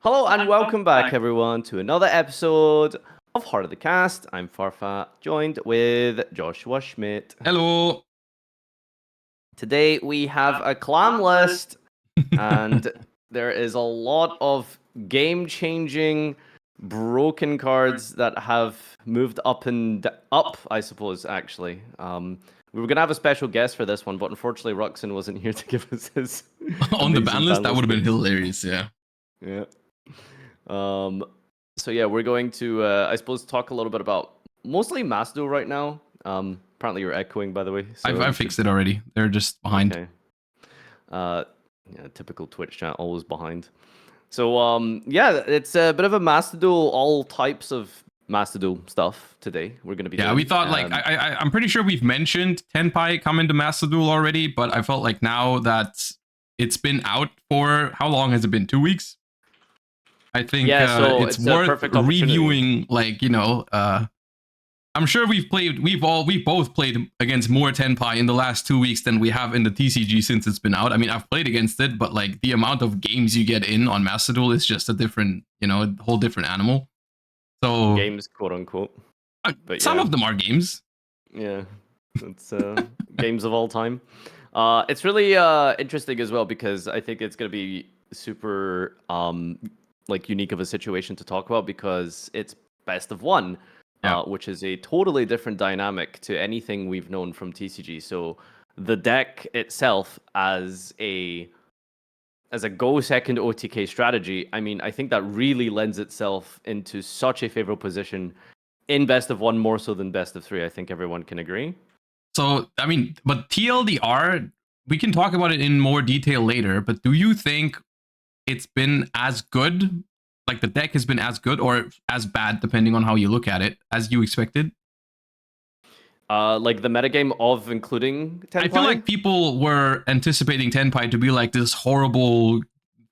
Hello and welcome back, everyone, to another episode of Heart of the Cast. I'm Farfa, joined with Joshua Schmidt. Hello. Today we have a clan list, and there is a lot of game-changing, broken cards that have moved up and up, I suppose, actually. We were going to have a special guest for this one, but unfortunately Ruxin wasn't here to give us his On the ban list, that would have been hilarious, yeah. Yeah. So yeah, we're going to, I suppose, talk a little bit about mostly Mass Duel right now. Apparently you're echoing, by the way. So I've fixed it already. They're just behind. Okay. Yeah, typical Twitch chat, always behind. So yeah, it's a bit of a Mass Duel, all types of Mass Duel stuff today. We're gonna be. Yeah, doing. we thought like I'm pretty sure we've mentioned Tenpai come into Master Duel already, but I felt like now that it's been out for how long has it been? 2 weeks. I think so it's worth reviewing. Like I'm sure we've both played against more Tenpai in the last 2 weeks than we have in the TCG since it's been out. I mean, I've played against it, but like the amount of games you get in on Master Duel is just a different, a whole different animal. So games, quote unquote. But some of them are games. Yeah, it's games of all time. It's really interesting as well because I think it's gonna be super like unique of a situation to talk about because it's best of one. Which is a totally different dynamic to anything we've known from TCG. So the deck itself as a go second OTK strategy, I mean, I think that really lends itself into such a favorable position in best of one more so than best of three. I think everyone can agree. So, I mean, but TLDR, we can talk about it in more detail later, but do you think it's been as good? Like the deck has been as good or as bad, depending on how you look at it, as you expected? Like the metagame of including Tenpai? I feel like people were anticipating Tenpai to be like this horrible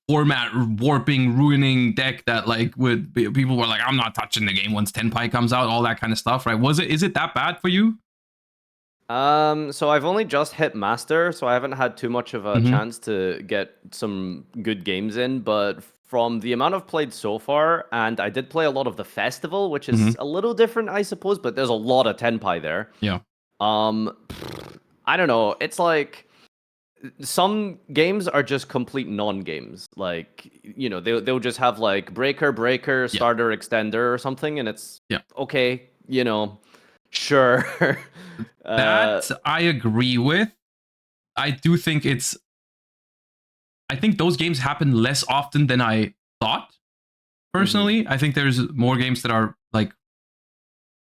format warping, ruining deck that like people were like, I'm not touching the game once Tenpai comes out, all that kind of stuff, right? Is it that bad for you? So I've only just hit Master, so I haven't had too much of a chance to get some good games in, but from the amount I've played so far, and I did play a lot of the Festival, which is a little different, I suppose, but there's a lot of Tenpai there. Yeah. I don't know. It's like some games are just complete non-games. Like, they'll just have like breaker, starter, extender or something, and it's okay, sure. That I agree with. I do think I think those games happen less often than I thought. Personally, I think there's more games that are like.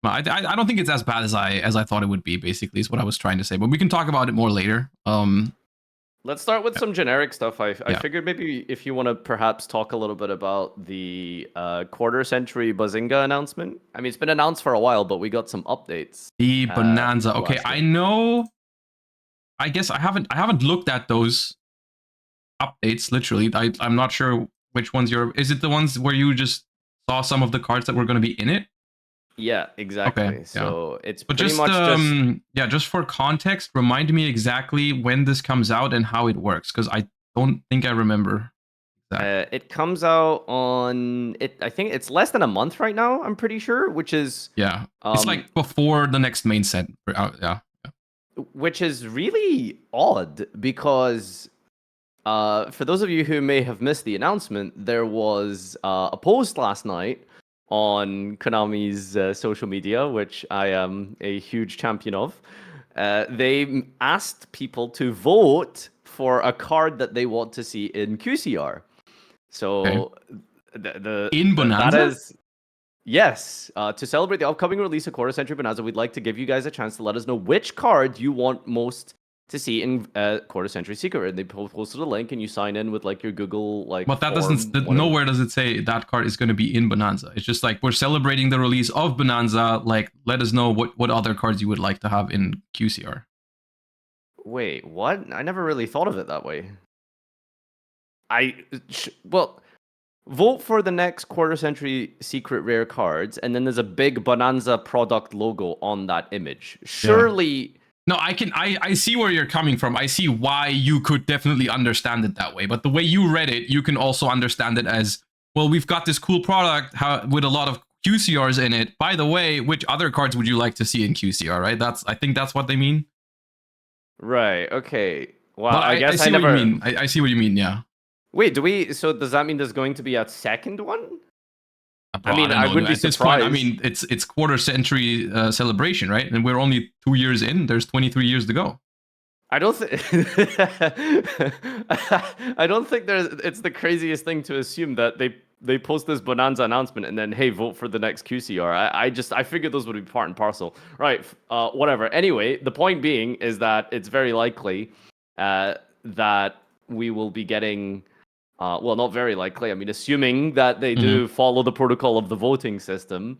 I don't think it's as bad as I thought it would be. Basically, is what I was trying to say. But we can talk about it more later. Let's start with some generic stuff. I figured maybe if you want to perhaps talk a little bit about the quarter century Bazinga announcement. I mean, it's been announced for a while, but we got some updates. The bonanza. Okay, I know. I guess I haven't looked at those updates. Literally, I'm not sure which ones you're. Is it the ones where you just saw some of the cards that were going to be in it? Yeah, exactly. Okay, so it's pretty just, much just for context, remind me exactly when this comes out and how it works, because I don't think I remember. It comes out on I think it's less than a month right now. I'm pretty sure, which is it's like before the next main set. Which is really odd because for those of you who may have missed the announcement, there was a post last night on Konami's social media, which I am a huge champion of. They asked people to vote for a card that they want to see in QCR. So in Bonanza? That is, yes. To celebrate the upcoming release of Quarter Century Bonanza, we'd like to give you guys a chance to let us know which card you want most to see in Quarter Century Secret. And they posted a link, and you sign in with like your Google But that doesn't. Nowhere does it say that card is going to be in Bonanza. It's just like we're celebrating the release of Bonanza. Like, let us know what other cards you would like to have in QCR. Wait, what? I never really thought of it that way. Well, vote for the next Quarter Century Secret rare cards, and then there's a big Bonanza product logo on that image. Surely. Yeah. No, I see where you're coming from. I see why you could definitely understand it that way. But the way you read it, you can also understand it as well, we've got this cool product with a lot of QCRs in it. By the way, which other cards would you like to see in QCR? Right? I think that's what they mean. Right. Okay. Wow. But I guess see I never. What you mean. I see what you mean. Yeah. Wait. So does that mean there's going to be a second one? Bro, I mean, I wouldn't be at this surprised. point, I mean, it's quarter century celebration, right? And we're only 2 years in. There's 23 years to go. I don't think I don't think it's the craziest thing to assume that they post this bonanza announcement and then, hey, vote for the next QCR. I figured those would be part and parcel. Right. Whatever. Anyway, the point being is that it's very likely that we will be getting well, not very likely. I mean, assuming that they do follow the protocol of the voting system,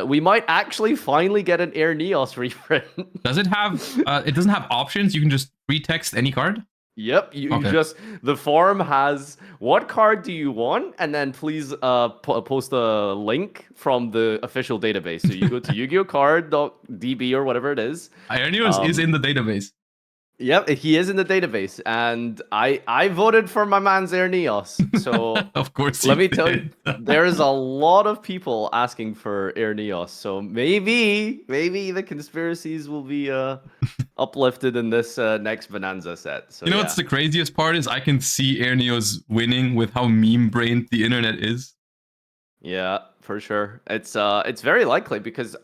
we might actually finally get an Air Neos reprint. Does it have? It doesn't have options. You can just free text any card. Yep, you just the form has what card do you want, and then please post a link from the official database. So you go to Yu-Gi-Oh card.db or whatever it is. Air Neos is in the database. Yep, he is in the database, and I voted for my man's Air Neos. So of course, let me tell you, there is a lot of people asking for Air Neos. So maybe the conspiracies will be uplifted in this next Bonanza set. So you know what's the craziest part is I can see Air Neos winning with how meme-brained the internet is. Yeah, for sure. It's very likely because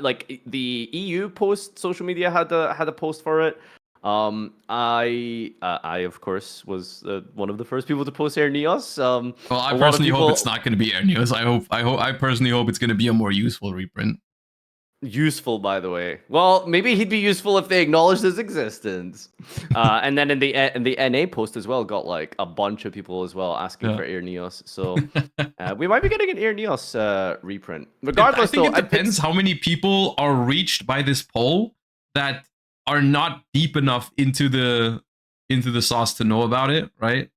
like the EU social media had a post for it. I of course was one of the first people to post Air Neos. Well, I personally hope it's not going to be Air Neos. I personally hope it's going to be a more useful reprint. Useful, by the way. Well, maybe he'd be useful if they acknowledged his existence. And then in the NA post as well, got like a bunch of people as well asking for Air Neos. So we might be getting an Air Neos reprint. Regardless, I think it depends how many people are reached by this poll that are not deep enough into the sauce to know about it, right?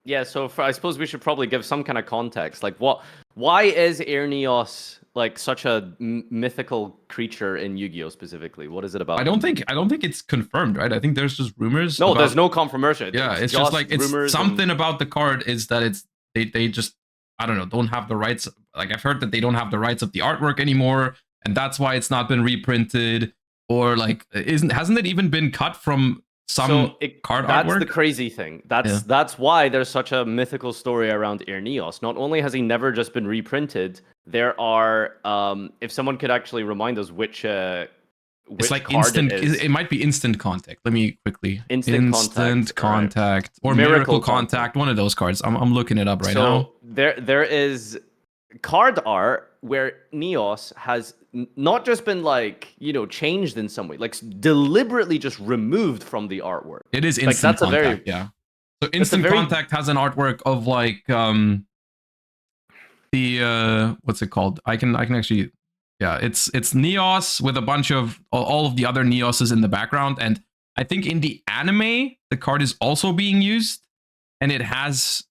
Yeah, so I suppose we should probably give some kind of context. Like, why is Air Neos like such a mythical creature in Yu-Gi-Oh specifically? What is it about? I don't think it's confirmed, right? I think there's just rumors. No, there's no confirmation. Yeah, it's just like it's something about the card is that they just I don't know, don't have the rights. Like I've heard that they don't have the rights of the artwork anymore, and that's why it's not been reprinted. Or like hasn't it even been cut from some card artwork? That's the crazy thing. That's why there's such a mythical story around Air Neos. Not only has he never just been reprinted, there are if someone could actually remind us which it's like instant. It might be instant contact. Let me quickly. Instant contact or miracle contact. One of those cards. I'm looking it up right now. There is card art where Neos has not just been like changed in some way, like deliberately just removed from the artwork. It is instant contact. Yeah. So instant contact has an artwork of like the what's it called? I can actually. Yeah, it's Neos with a bunch of all of the other Neoses in the background, and I think in the anime the card is also being used, and it has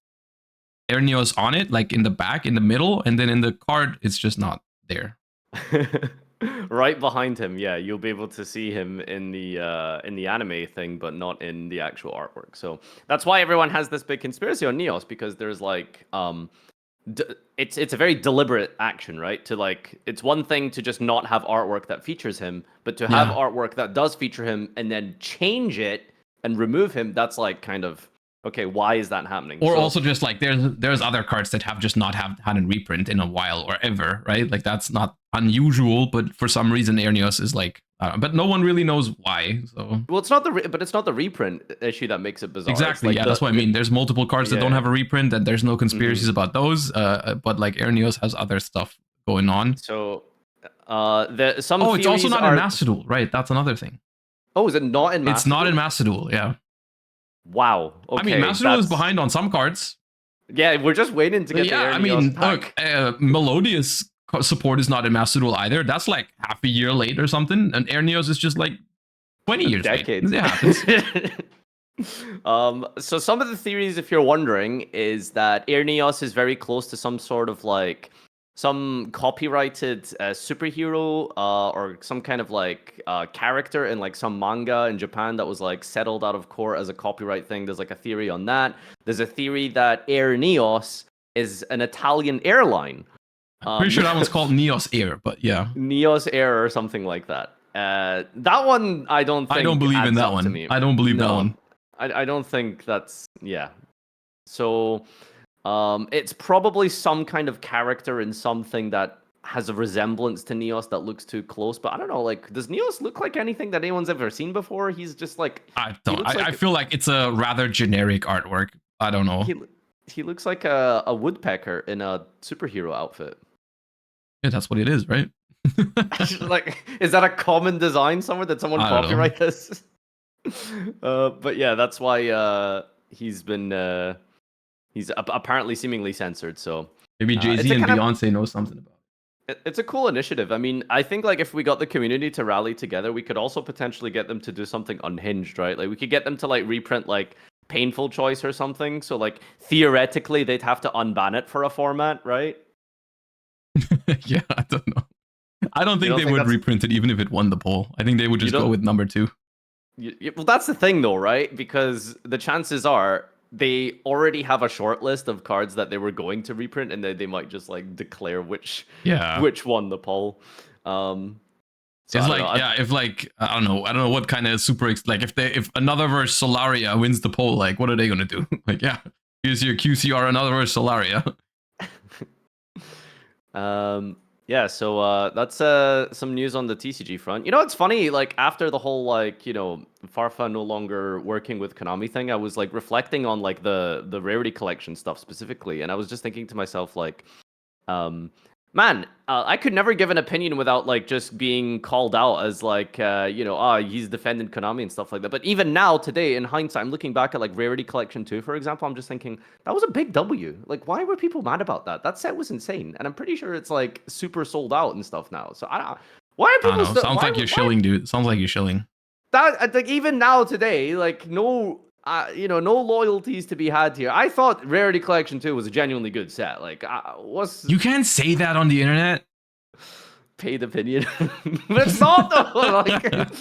Air Neos on it, like in the back, in the middle, and then in the card it's just not there. Right behind him, yeah, you'll be able to see him in the anime thing, but not in the actual artwork. So that's why everyone has this big conspiracy on Neos, because there's like it's a very deliberate action, right? To like, it's one thing to just not have artwork that features him, but to have artwork that does feature him and then change it and remove him, that's like kind of okay, why is that happening? Or also just like there's other cards that have just not had a reprint in a while or ever, right? Like that's not unusual, but for some reason Air Neos is like, but no one really knows why. So well, it's not the reprint issue that makes it bizarre. Exactly, like that's what I mean. There's multiple cards that don't have a reprint, and there's no conspiracies about those. But like Air Neos has other stuff going on. So it's also not in Master Duel, right? That's another thing. Oh, is it not in Master Duel? It's not in Master Duel, yeah. Wow. Okay, I mean, Master Duel is behind on some cards. Yeah, we're just waiting to get the Air Neos pack. Look, Melodious support is not in Master Duel either. That's like half a year late or something. And Air Neos is just like 20 years decades. Late. It happens. So some of the theories, if you're wondering, is that Air Neos is very close to some sort of like some copyrighted superhero or some kind of like character in like some manga in Japan that was like settled out of court as a copyright thing. There's like a theory on that. There's a theory that Air Neos is an Italian airline. I'm pretty sure that one's called Neos Air, but yeah. Neos Air or something like that. That one, I don't think I don't believe in that one. me. I don't believe that one. I don't think that's... Yeah. So, it's probably some kind of character in something that has a resemblance to Neos that looks too close, but I don't know, like, does Neos look like anything that anyone's ever seen before? He's just like... I don't. I feel like it's a rather generic artwork. I don't know. He looks like a woodpecker in a superhero outfit. Yeah, that's what it is, right? Like, is that a common design somewhere? Did someone copyright this? But yeah, that's why he's been he's apparently seemingly censored. So maybe Jay-Z and Beyonce know something about it. It's a cool initiative. I mean, I think like if we got the community to rally together, we could also potentially get them to do something unhinged, right? Like we could get them to like reprint like Painful Choice or something. So like theoretically, they'd have to unban it for a format, right? Yeah, I don't know. I don't think they would reprint it even if it won the poll. I think they would just go with number 2. Well, that's the thing though, right? Because the chances are they already have a short list of cards that they were going to reprint, and they might just like declare which won the poll. So it's like if like I don't know what kind of super like if another verse Solaria wins the poll, like what are they gonna do? Like here's your QCR another verse Solaria. Yeah, so that's some news on the TCG front. You know, it's funny, like after the whole like, you know, Farfa no longer working with Konami thing, I was like reflecting on like the Rarity collection stuff specifically, and I was just thinking to myself like, man, I could never give an opinion without like just being called out as like, you know, he's defending Konami and stuff like that. But even now, today, in hindsight, I'm looking back at like Rarity Collection 2, for example, I'm just thinking, that was a big W. Like, why were people mad about that? That set was insane. And I'm pretty sure it's like super sold out and stuff now. So I don't... Why are people still... Sounds like you're shilling, dude. Sounds like you're shilling. That, like, even now, today, like, no... you know, no loyalties to be had here. I thought Rarity Collection 2 was a genuinely good set. Like, what's... You can't say that on the internet. Paid opinion. But it's not, though. Like...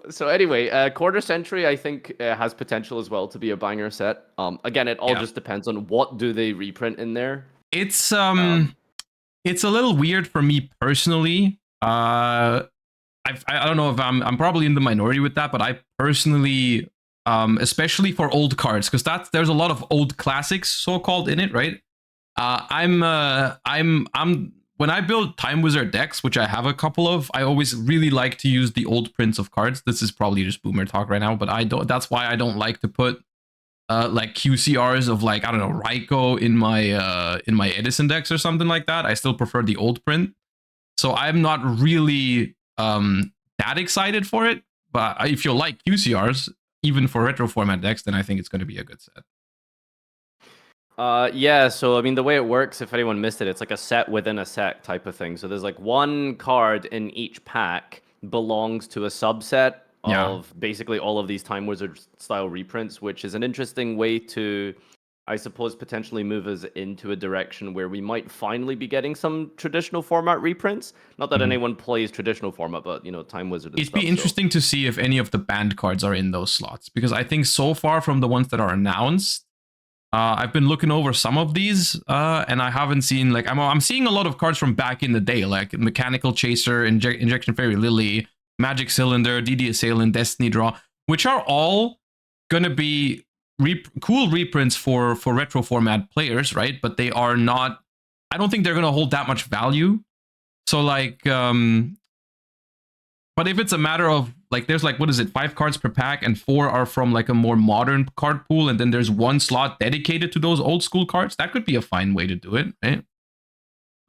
So anyway, Quarter Century, I think, has potential as well to be a banger set. Again, it all just depends on what do they reprint in there. It's a little weird for me personally. I don't know if I'm probably in the minority with that, but I personally, especially for old cards, because there's a lot of old classics so-called in it, right? When I build Time Wizard decks, which I have a couple of, I always really like to use the old prints of cards. This is probably just boomer talk right now, but that's why I don't like to put like QCRs of like, I don't know, Raikou in my Edison decks or something like that. I still prefer the old print. So I'm not really that excited for it, but if you like QCRs, even for retro format decks, then I think it's going to be a good set. Yeah, so I mean the way it works, if anyone missed it, it's like a set within a set type of thing. So there's like one card in each pack belongs to a subset of basically all of these Time Wizard style reprints, which is an interesting way to, I suppose, potentially move us into a direction where we might finally be getting some traditional format reprints. Not that anyone plays traditional format, but, you know, Time Wizard and It'd be interesting to see if any of the banned cards are in those slots, because I think so far from the ones that are announced, I've been looking over some of these, and I haven't seen, like, I'm seeing a lot of cards from back in the day, like Mechanical Chaser, Injection Fairy Lily, Magic Cylinder, DD Assailant, Destiny Draw, which are all gonna be cool reprints for retro format players, right? But they are not, I don't think they're gonna hold that much value. So like, but if it's a matter of like, there's like, what is it, 5 cards per pack, and 4 are from like a more modern card pool, and then there's one slot dedicated to those old school cards, that could be a fine way to do it, right?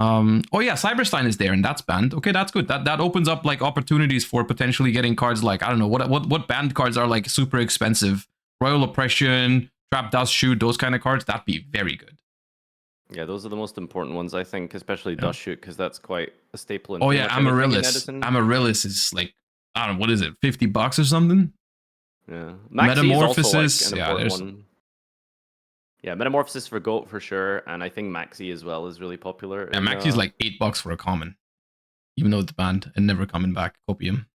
Oh yeah, Cyberstein is there, and that's banned. Okay, that's good. That opens up like opportunities for potentially getting cards like, I don't know, what banned cards are like super expensive. Royal Oppression, Trap Dust Shoot, those kind of cards, that'd be very good. Yeah, those are the most important ones, I think, especially Dust Shoot, because that's quite a staple in Amaryllis. Amaryllis is like, I don't know, what is it, $50 or something? Yeah. Metamorphosis. One. Yeah, Metamorphosis for GOAT for sure, and I think Maxi as well is really popular. Yeah, Maxi's like $8 for a common, even though it's banned and never coming back. Copium.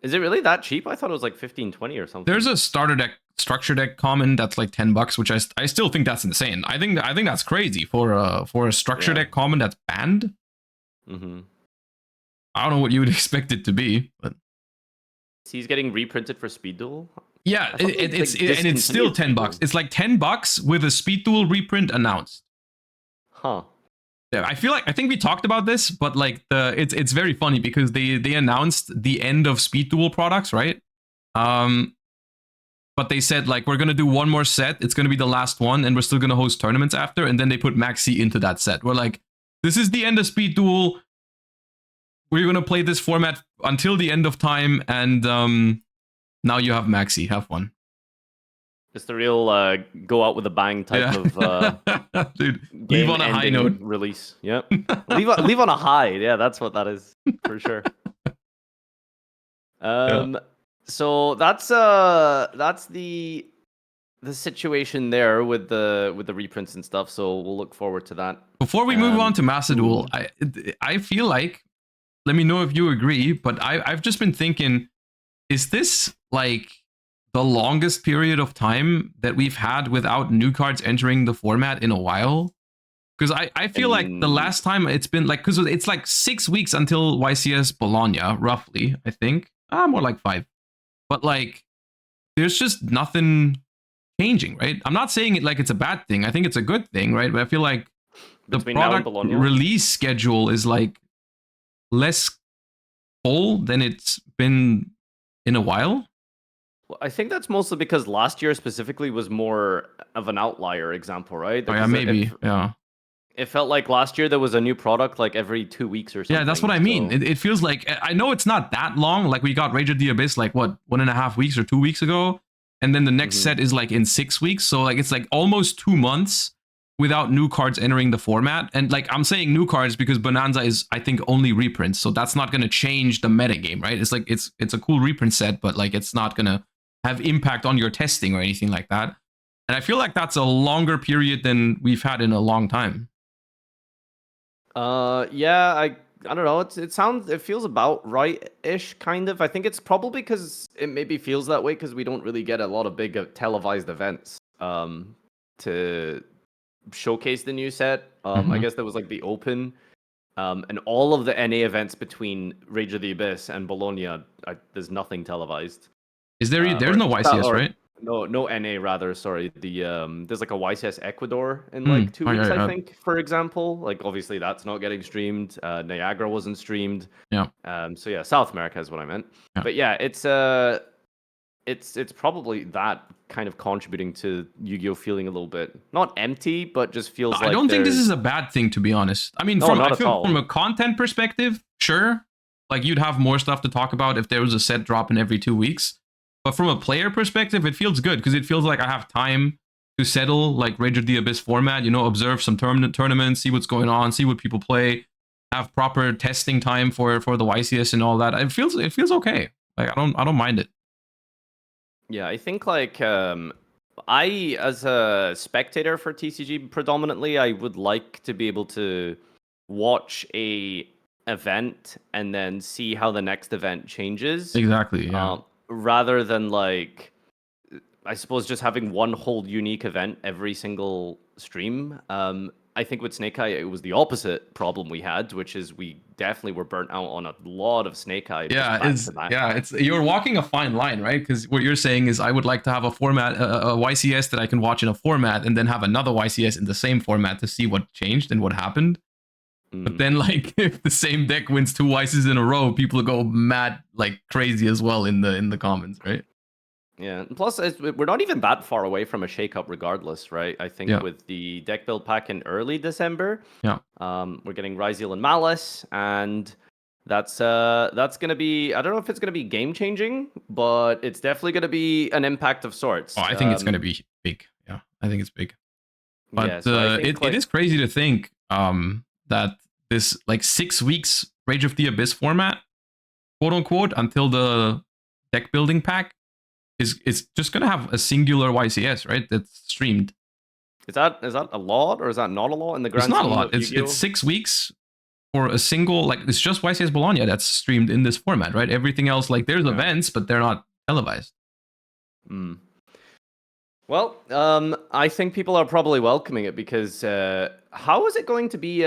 Is it really that cheap? I thought it was like 15, 20 or something. There's a starter deck structure deck common that's like $10, which I still think that's insane. I think that's crazy for a structure deck common that's banned. Mm-hmm. I don't know what you would expect it to be, but he's getting reprinted for Speed Duel. Yeah, it's still $10. It's like $10 with a Speed Duel reprint announced. Huh. Yeah, I think we talked about this, but like it's very funny because they announced the end of Speed Duel products, right? But they said like we're gonna do one more set. It's gonna be the last one, and we're still gonna host tournaments after. And then they put Maxi into that set. We're like, this is the end of Speed Duel. We're gonna play this format until the end of time, and now you have Maxi. Have fun. It's the real go out with a bang type of dude. Leave on a high note. Release. Yep. leave on a high. Yeah, that's what that is for sure. So that's the situation there with the reprints and stuff. So we'll look forward to that. Before we move on to Master Duel, I feel like, let me know if you agree, but I've just been thinking, is this like the longest period of time that we've had without new cards entering the format in a while? Because I feel like the last time it's been like, because it's like 6 weeks until YCS Bologna, roughly, I think. More like 5. But like, there's just nothing changing, right? I'm not saying it like it's a bad thing. I think it's a good thing, right? But I feel like the product release schedule is like less full than it's been in a while. Well, I think that's mostly because last year specifically was more of an outlier example, right? Oh, yeah, maybe. It felt like last year there was a new product like every 2 weeks or something. Yeah, that's what I mean. So it feels like, I know it's not that long. Like we got Rage of the Abyss like what, 1.5 weeks or 2 weeks ago. And then the next set is like in 6 weeks. So like it's like almost 2 months without new cards entering the format. And like I'm saying new cards because Bonanza is, I think, only reprints. So that's not going to change the metagame, right? It's like it's a cool reprint set, but like it's not going to have impact on your testing or anything like that. And I feel like that's a longer period than we've had in a long time. Yeah, I don't know. It feels about right-ish, kind of. I think it's probably because it maybe feels that way because we don't really get a lot of big televised events to showcase the new set. I guess there was like the Open, and all of the NA events between Rage of the Abyss and Bologna. There's nothing televised. Is there? There's no YCS, right? No NA rather. Sorry, there's like a YCS Ecuador in like 2 weeks, I think, for example. Like obviously that's not getting streamed. Niagara wasn't streamed. Yeah. So yeah, South America is what I meant. Yeah. But yeah, it's probably that kind of contributing to Yu-Gi-Oh feeling a little bit not empty, but just feels like I don't think this is a bad thing, to be honest. I mean, from a content perspective, sure, like you'd have more stuff to talk about if there was a set dropping every 2 weeks. But from a player perspective, it feels good because it feels like I have time to settle like Rage of the Abyss format, observe some tournaments, see what's going on, see what people play, have proper testing time for the YCS and all that. It feels okay. Like I don't mind it. Yeah, I think like I, as a spectator for TCG predominantly, I would like to be able to watch a event and then see how the next event changes. Exactly. Yeah. Rather than like, I suppose just having one whole unique event every single stream. I think with Snake Eye, it was the opposite problem we had, which is we definitely were burnt out on a lot of Snake Eye. It's you're walking a fine line, right? Because what you're saying is I would like to have a format, a YCS that I can watch in a format, and then have another YCS in the same format to see what changed and what happened. But then, like, if the same deck wins 2 YCs in a row, people go mad, like crazy as well in the comments, right? Yeah. And plus, we're not even that far away from a shakeup, regardless, right? I think with the deck build pack in early December, we're getting Ryzeal and Malice, and that's gonna be. I don't know if it's gonna be game changing, but it's definitely gonna be an impact of sorts. Oh, I think it's gonna be big. Yeah, I think it's big. But it is crazy to think that this like 6 weeks Rage of the Abyss format, quote unquote, until the deck building pack is just gonna have a singular YCS, right? That's streamed. Is that a lot or is that not a lot in the grand? It's not a lot. It's 6 weeks for a single, like it's just YCS Bologna that's streamed in this format, right? Everything else, like there's events, but they're not televised. Well, I think people are probably welcoming it because how is it going to be?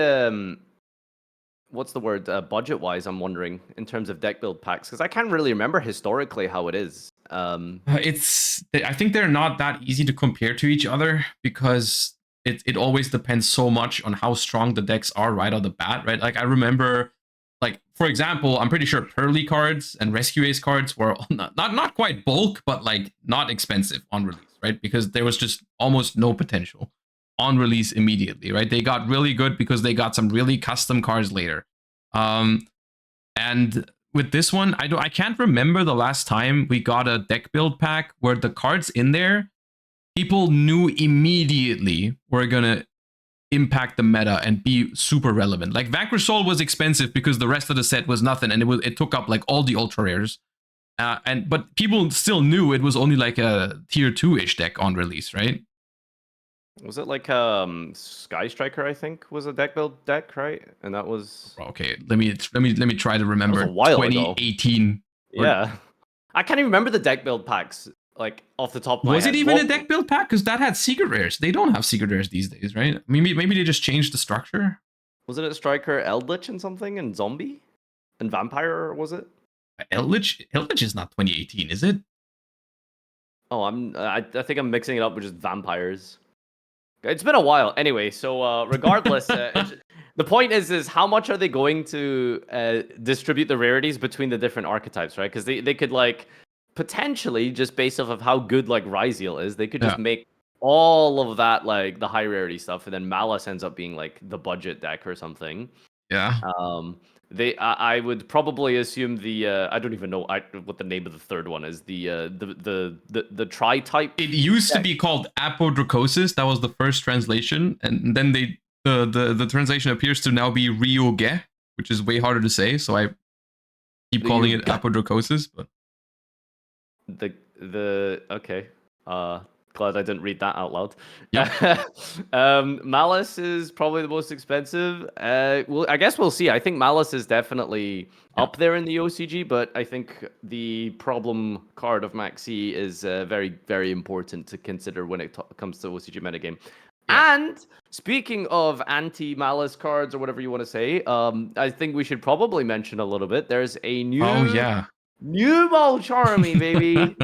What's the word? Budget-wise, I'm wondering in terms of deck build packs because I can't really remember historically how it is. I think they're not that easy to compare to each other because it always depends so much on how strong the decks are right off the bat, right? Like I remember, like for example, I'm pretty sure Pearly cards and Rescue Ace cards were not quite bulk, but like not expensive on release, right? Because there was just almost no potential on release immediately, right? They got really good because they got some really custom cards later. And with this one, I can't remember the last time we got a deck build pack where the cards in there, people knew immediately were gonna impact the meta and be super relevant. Like Vanquish Soul was expensive because the rest of the set was nothing, and it took up like all the ultra rares. But people still knew it was only like a tier 2-ish deck on release, right? Was it like Sky Striker? I think was a deck build deck, right? And that was okay. Let me try to remember. That was a while 2018. Ago. Yeah, I can't even remember the deck build packs like off the top of my head. Was it even a deck build pack? Because that had secret rares. They don't have secret rares these days, right? Maybe they just changed the structure. Was it a Striker Eldritch and something and Zombie and Vampire? Was it Eldritch is not 2018, is it? Oh, I think I'm mixing it up with just vampires. It's been a while. Anyway, so regardless, the point is how much are they going to distribute the rarities between the different archetypes, right? Because they could like potentially just based off of how good like Ryzeal is, they could just make all of that like the high rarity stuff, and then Malice ends up being like the budget deck or something. Yeah. I would probably assume the I don't even know what the name of the third one is. The tri type. It used to be called Apodracosis. That was the first translation, and then the translation appears to now be Ryoge, which is way harder to say. So I keep calling it Apodracosis. But okay. Glad I didn't read that out loud. Yeah. Malice is probably the most expensive. Well, I guess we'll see. I think Malice is definitely up there in the OCG, but I think the problem card of Maxi is very, very important to consider when it comes to OCG metagame. Yeah. And speaking of anti-Malice cards or whatever you want to say, I think we should probably mention a little bit. There's a new Mulcharmy, baby.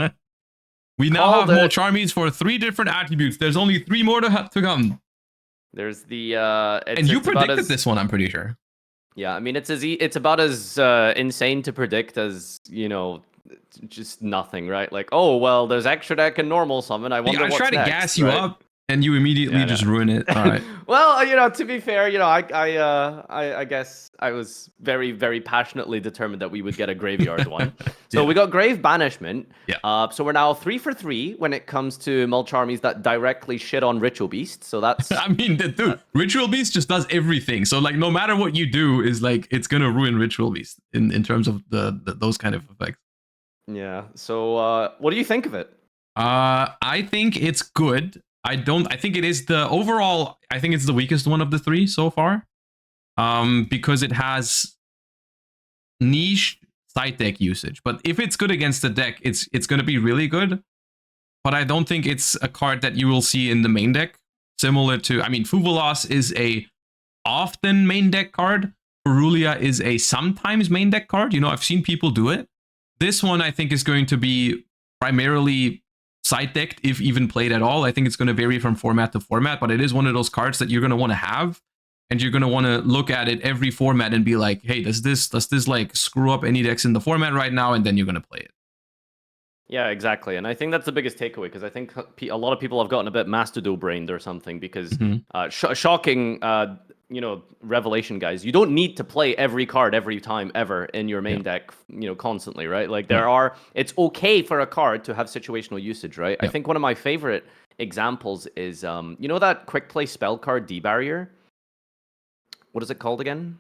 We now have Mulcharmies for 3 different attributes. There's only 3 more to come. There's the and you predicted this one, I'm pretty sure. Yeah, I mean it's about as insane to predict as, you know, just nothing, right? Like, oh well, there's extra deck and normal summon. I wonder what's next. I try to gas you up, and you immediately just ruin it. All right. Well, you know, to be fair, you know, I guess I was very, very passionately determined that we would get a graveyard one. So we got Grave Banishment. Yeah. So we're now 3 for 3 when it comes to Mulcharmies that directly shit on Ritual Beast. So that's. I mean, dude, Ritual Beast just does everything. So like, no matter what you do, is like it's gonna ruin Ritual Beast in terms of those kind of effects. Yeah. So what do you think of it? I think it's good. I think it is I think it's the weakest one of the 3 so far. Because it has niche side deck usage. But if it's good against the deck, it's going to be really good. But I don't think it's a card that you will see in the main deck. Similar to, I mean, Fuvolas is a often main deck card. Ferulia is a sometimes main deck card. You know, I've seen people do it. This one, I think, is going to be primarily side decked, if even played at all. I think it's going to vary from format to format, but it is one of those cards that you're going to want to have, and you're going to want to look at it every format and be like, hey, does this like screw up any decks in the format right now? And then you're going to play it. Yeah, exactly. And I think that's the biggest takeaway, because I think a lot of people have gotten a bit Mastodon brained or something, because shocking, you know, revelation, guys. You don't need to play every card every time ever in your main deck, you know, constantly, right? Like it's okay for a card to have situational usage, right? I think one of my favorite examples is, you know, that quick play spell card D-Barrier? What is it called again?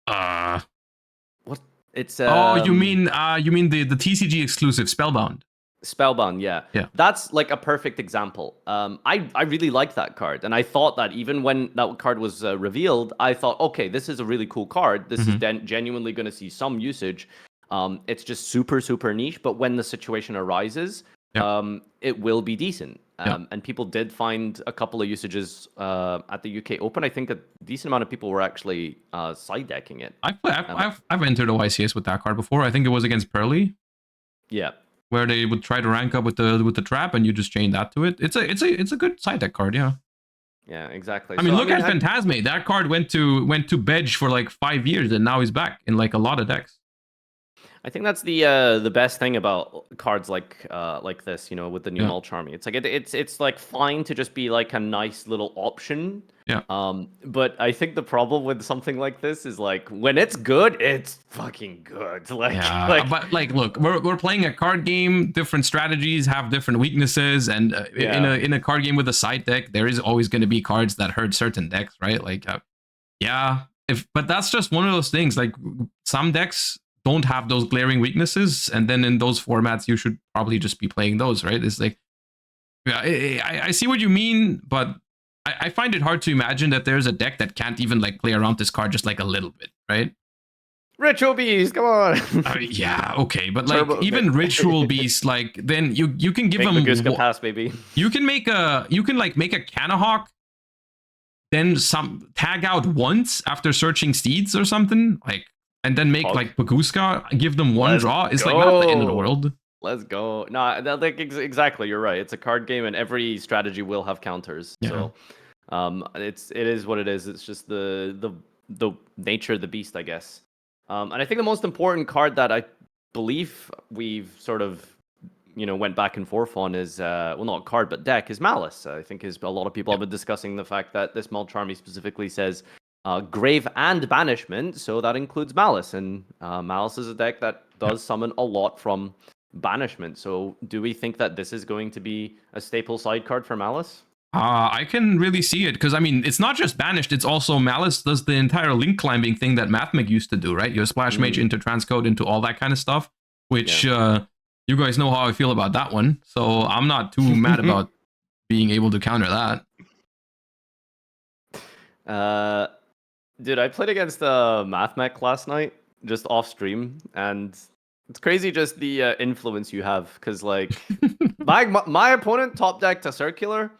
What? It's you mean the TCG exclusive Spellbound? Spellbound, yeah. That's like a perfect example. I really like that card, and I thought that even when that card was revealed, I thought, okay, this is a really cool card. This is genuinely going to see some usage. It's just super, super niche, but when the situation arises, it will be decent. Yeah. And people did find a couple of usages at the UK Open. I think a decent amount of people were actually side decking it. I've entered OICS with that card before. I think it was against Pearly. Yeah. Where they would try to rank up with the trap, and you just chain that to it. It's a good side deck card, yeah. Yeah, exactly. I mean, look at Phantasme. That card went to Bedge for like 5 years, and now he's back in like a lot of decks. I think that's the best thing about cards like this, you know, with the new Mulcharmy. It's like it's like fine to just be like a nice little option. Yeah. But I think the problem with something like this is like when it's good, it's fucking good. But like, look, we're playing a card game. Different strategies have different weaknesses, and in a card game with a side deck, there is always going to be cards that hurt certain decks, right? Like, but that's just one of those things. Like some decks don't have those glaring weaknesses, and then in those formats you should probably just be playing those, right? It's like, I see what you mean, but I find it hard to imagine that there's a deck that can't even like play around this card just like a little bit, right? Ritual Beast, come on. Yeah, okay, but like even Ritual Beast, like then you can give them Maguska pass, baby. You can make a Canahawk, then tag out once after searching Steeds or something, like, and then make like Baguska, give them one draw. It's like not the end of the world. Let's go. No, like exactly. You're right. It's a card game, and every strategy will have counters. Yeah. So, it is what it is. It's just the nature of the beast, I guess. And I think the most important card that I believe we've sort of, you know, went back and forth on is well, not card but deck, is Malice. I think a lot of people have been discussing the fact that this Mulcharmy specifically says Grave and Banishment, so that includes Malice, and Malice is a deck that does summon a lot from Banishment. So do we think that this is going to be a staple side card for Malice? I can really see it, because I mean, it's not just Banished, it's also Malice does the entire link climbing thing that Mathmech used to do, right? Your Splash Mage into Transcode into all that kind of stuff, which you guys know how I feel about that one, so I'm not too mad about being able to counter that. Dude, I played against Mathmech last night, just off stream, and it's crazy just the influence you have, because like my opponent top decked a circular,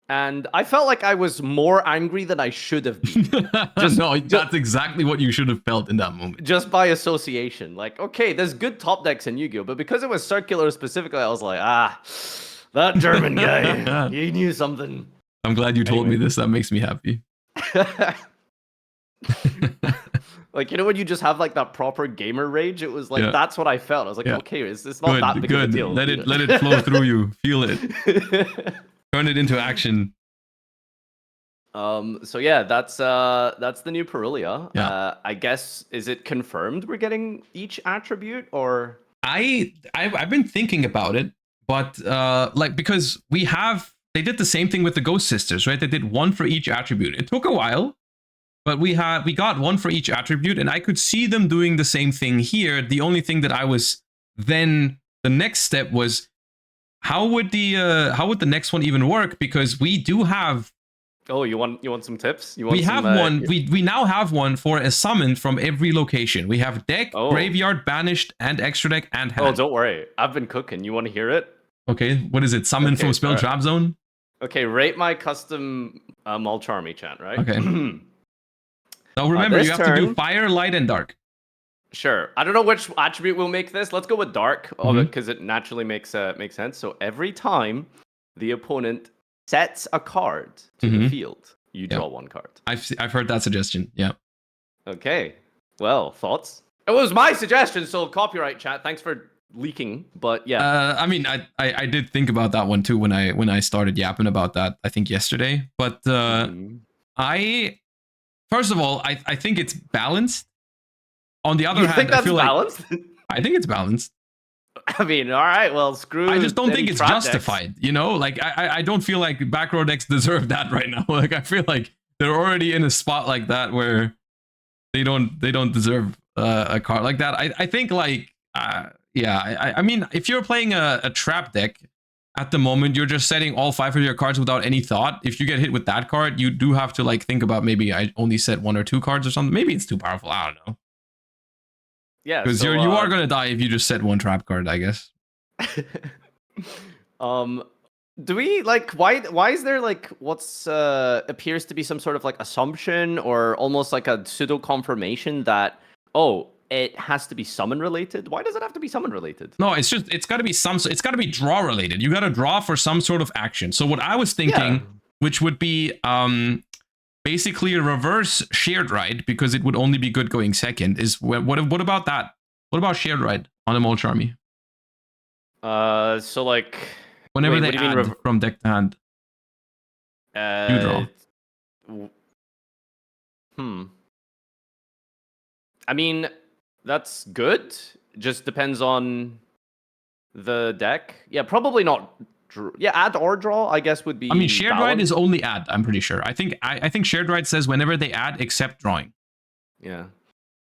and I felt like I was more angry than I should have been. That's exactly what you should have felt in that moment. Just by association. Like, okay, there's good top decks in Yu-Gi-Oh, but because it was circular specifically, I was like, that German guy, he knew something. I'm glad you told me this. That makes me happy. Like, you know, when you just have like that proper gamer rage, it was like that's what I felt. I was like, okay, it's not that big of a deal. Let it flow through you. Feel it. Turn it into action. So yeah, that's the new Parulia. Yeah. I guess, is it confirmed we're getting each attribute, or I've been thinking about it, but like, because they did the same thing with the Ghost Sisters, right? They did one for each attribute. It took a while, but we got one for each attribute, and I could see them doing the same thing here. The only thing that the next step was, how would the next one even work? Because we do have. Oh, you want some tips? We now have one for a summon from every location. We have deck, graveyard, banished, and extra deck, and hand. Oh, don't worry, I've been cooking. You want to hear it? Okay, what is it? Summon from Spell Trap Zone. Okay, rate my custom Mulcharmy chant, right? Okay. Now remember, you have to do fire, light, and dark. Sure. I don't know which attribute will make this. Let's go with dark of it, because it naturally makes sense. So every time the opponent sets a card to the field, you draw one card. I've heard that suggestion. Yeah. Okay. Well, thoughts? It was my suggestion, so copyright chat. Thanks for leaking, but yeah. I mean, I did think about that one too when I started yapping about that, I think yesterday. But first of all, I think it's balanced. On the other hand, I feel balanced? I think it's balanced. I mean, all right, well, screw. I just don't think it's justified. You know, like I don't feel like back row decks deserve that right now. Like I feel like they're already in a spot like that where they don't deserve a card like that. I think like I mean, if you're playing a trap deck at the moment, you're just setting all 5 of your cards without any thought. If you get hit with that card, you do have to like think about, maybe I only set 1 or 2 cards or something. Maybe it's too powerful. I don't know. Yeah, because you are gonna die if you just set 1 trap card, I guess. Do we like why is there like what's appears to be some sort of like assumption or almost like a pseudo confirmation that it has to be summon related? Why does it have to be summon related? No, it's got to be it's got to be draw related. You got to draw for some sort of action. So what I was thinking, which would be basically a reverse shared ride, because it would only be good going second, is what about that? What about shared ride on a Mulcharmy? So like whenever they add from deck to hand, you draw. I mean, that's good. Just depends on the deck. Yeah, probably not. Yeah, add or draw, I guess, would be. I mean, shared ride is only add. I'm pretty sure. I think shared ride says whenever they add except drawing. Yeah,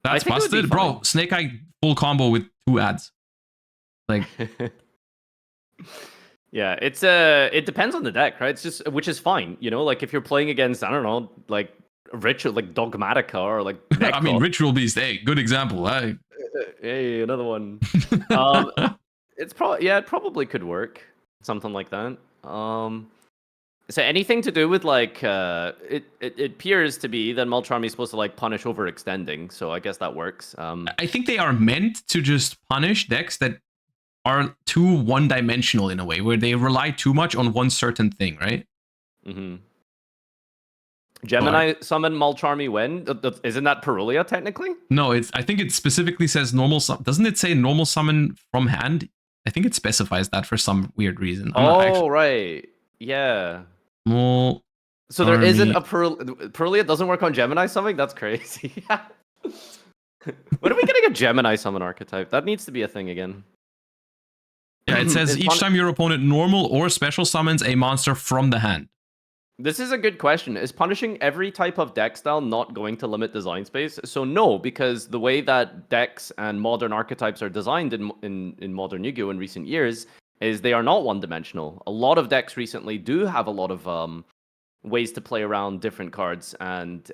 that's busted, bro. Snake Eye full combo with 2 adds. Like, yeah, it depends on the deck, right? It's just, which is fine, you know. Like if you're playing against, I don't know, like Ritual, like Dogmatica, or like I mean, Ritual Beast. Hey, good example. Hey, another one. It's probably, yeah, it probably could work, something like that. So anything to do with like it appears to be that Mulcharmy is supposed to like punish overextending, so I guess that works. I think they are meant to just punish decks that are too one-dimensional in a way, where they rely too much on one certain thing, right? Mm-hmm. Gemini summon Mulcharmy when? Isn't that Perulia technically? No, I think it specifically says normal summon. Doesn't it say normal summon from hand? I think it specifies that for some weird reason. Right. Yeah. So there isn't a Perulia doesn't work on Gemini summoning? That's crazy. When are we getting a Gemini summon archetype? That needs to be a thing again. Yeah, it says each time your opponent normal or special summons a monster from the hand. This is a good question. Is punishing every type of deck style not going to limit design space? So no, because the way that decks and modern archetypes are designed in modern Yu-Gi-Oh! In recent years is they are not one-dimensional. A lot of decks recently do have a lot of ways to play around different cards and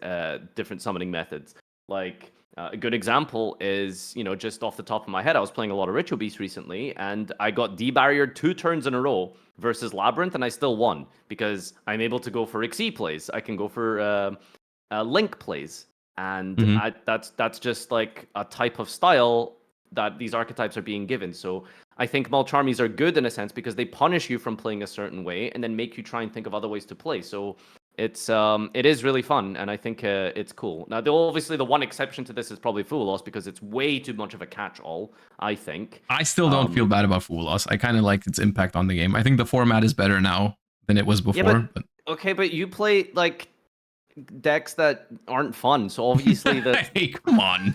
different summoning methods. Like a good example is, you know, just off the top of my head, I was playing a lot of Ritual Beast recently, and I got debarriered 2 turns in a row versus Labyrinth, and I still won because I'm able to go for Xyz plays. I can go for Link plays, and that's just like a type of style that these archetypes are being given. So I think Mulcharmies are good in a sense because they punish you from playing a certain way and then make you try and think of other ways to play. So it is really fun, and I think it's cool. Now, obviously, the one exception to this is probably Fool Loss because it's way too much of a catch-all, I think. I still don't feel bad about Fool Loss. I kind of like its impact on the game. I think the format is better now than it was before. Yeah, okay, but you play like decks that aren't fun, so obviously hey, come on.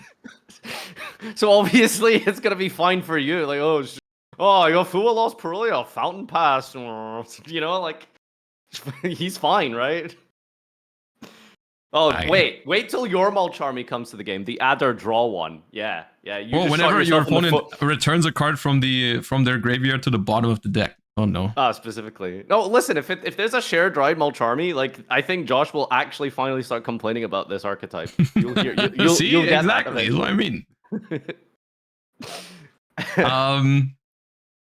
So obviously it's gonna be fine for you. Like, I got Fool Loss, Perulia, Fountain Pass, you know, like. He's fine, right? Oh, wait till your Mulcharmy comes to the game. The add or draw one. Yeah. Whenever your opponent returns a card from their graveyard to the bottom of the deck. Oh no. Specifically. No, listen, if there's a shared ride Mulcharmy, like I think Josh will actually finally start complaining about this archetype. You'll See, you'll get exactly. That's what I mean.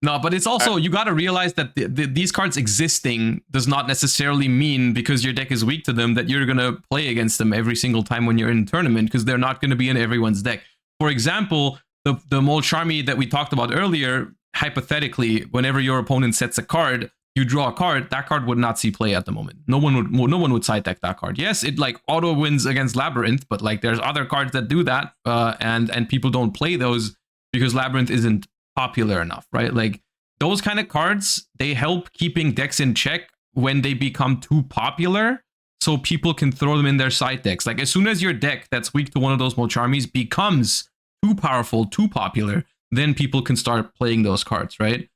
No, but it's also, you got to realize that these cards existing does not necessarily mean because your deck is weak to them that you're going to play against them every single time when you're in a tournament, because they're not going to be in everyone's deck. For example, the Mulcharmy that we talked about earlier, hypothetically, whenever your opponent sets a card, you draw a card, that card would not see play at the moment. No one would side deck that card. Yes, it like auto wins against Labyrinth, but like there's other cards that do that, and people don't play those because Labyrinth isn't popular enough, right? Like those kind of cards, they help keeping decks in check when they become too popular, so people can throw them in their side decks. Like as soon as your deck that's weak to one of those Mulcharmies becomes too powerful, too popular, then people can start playing those cards, right?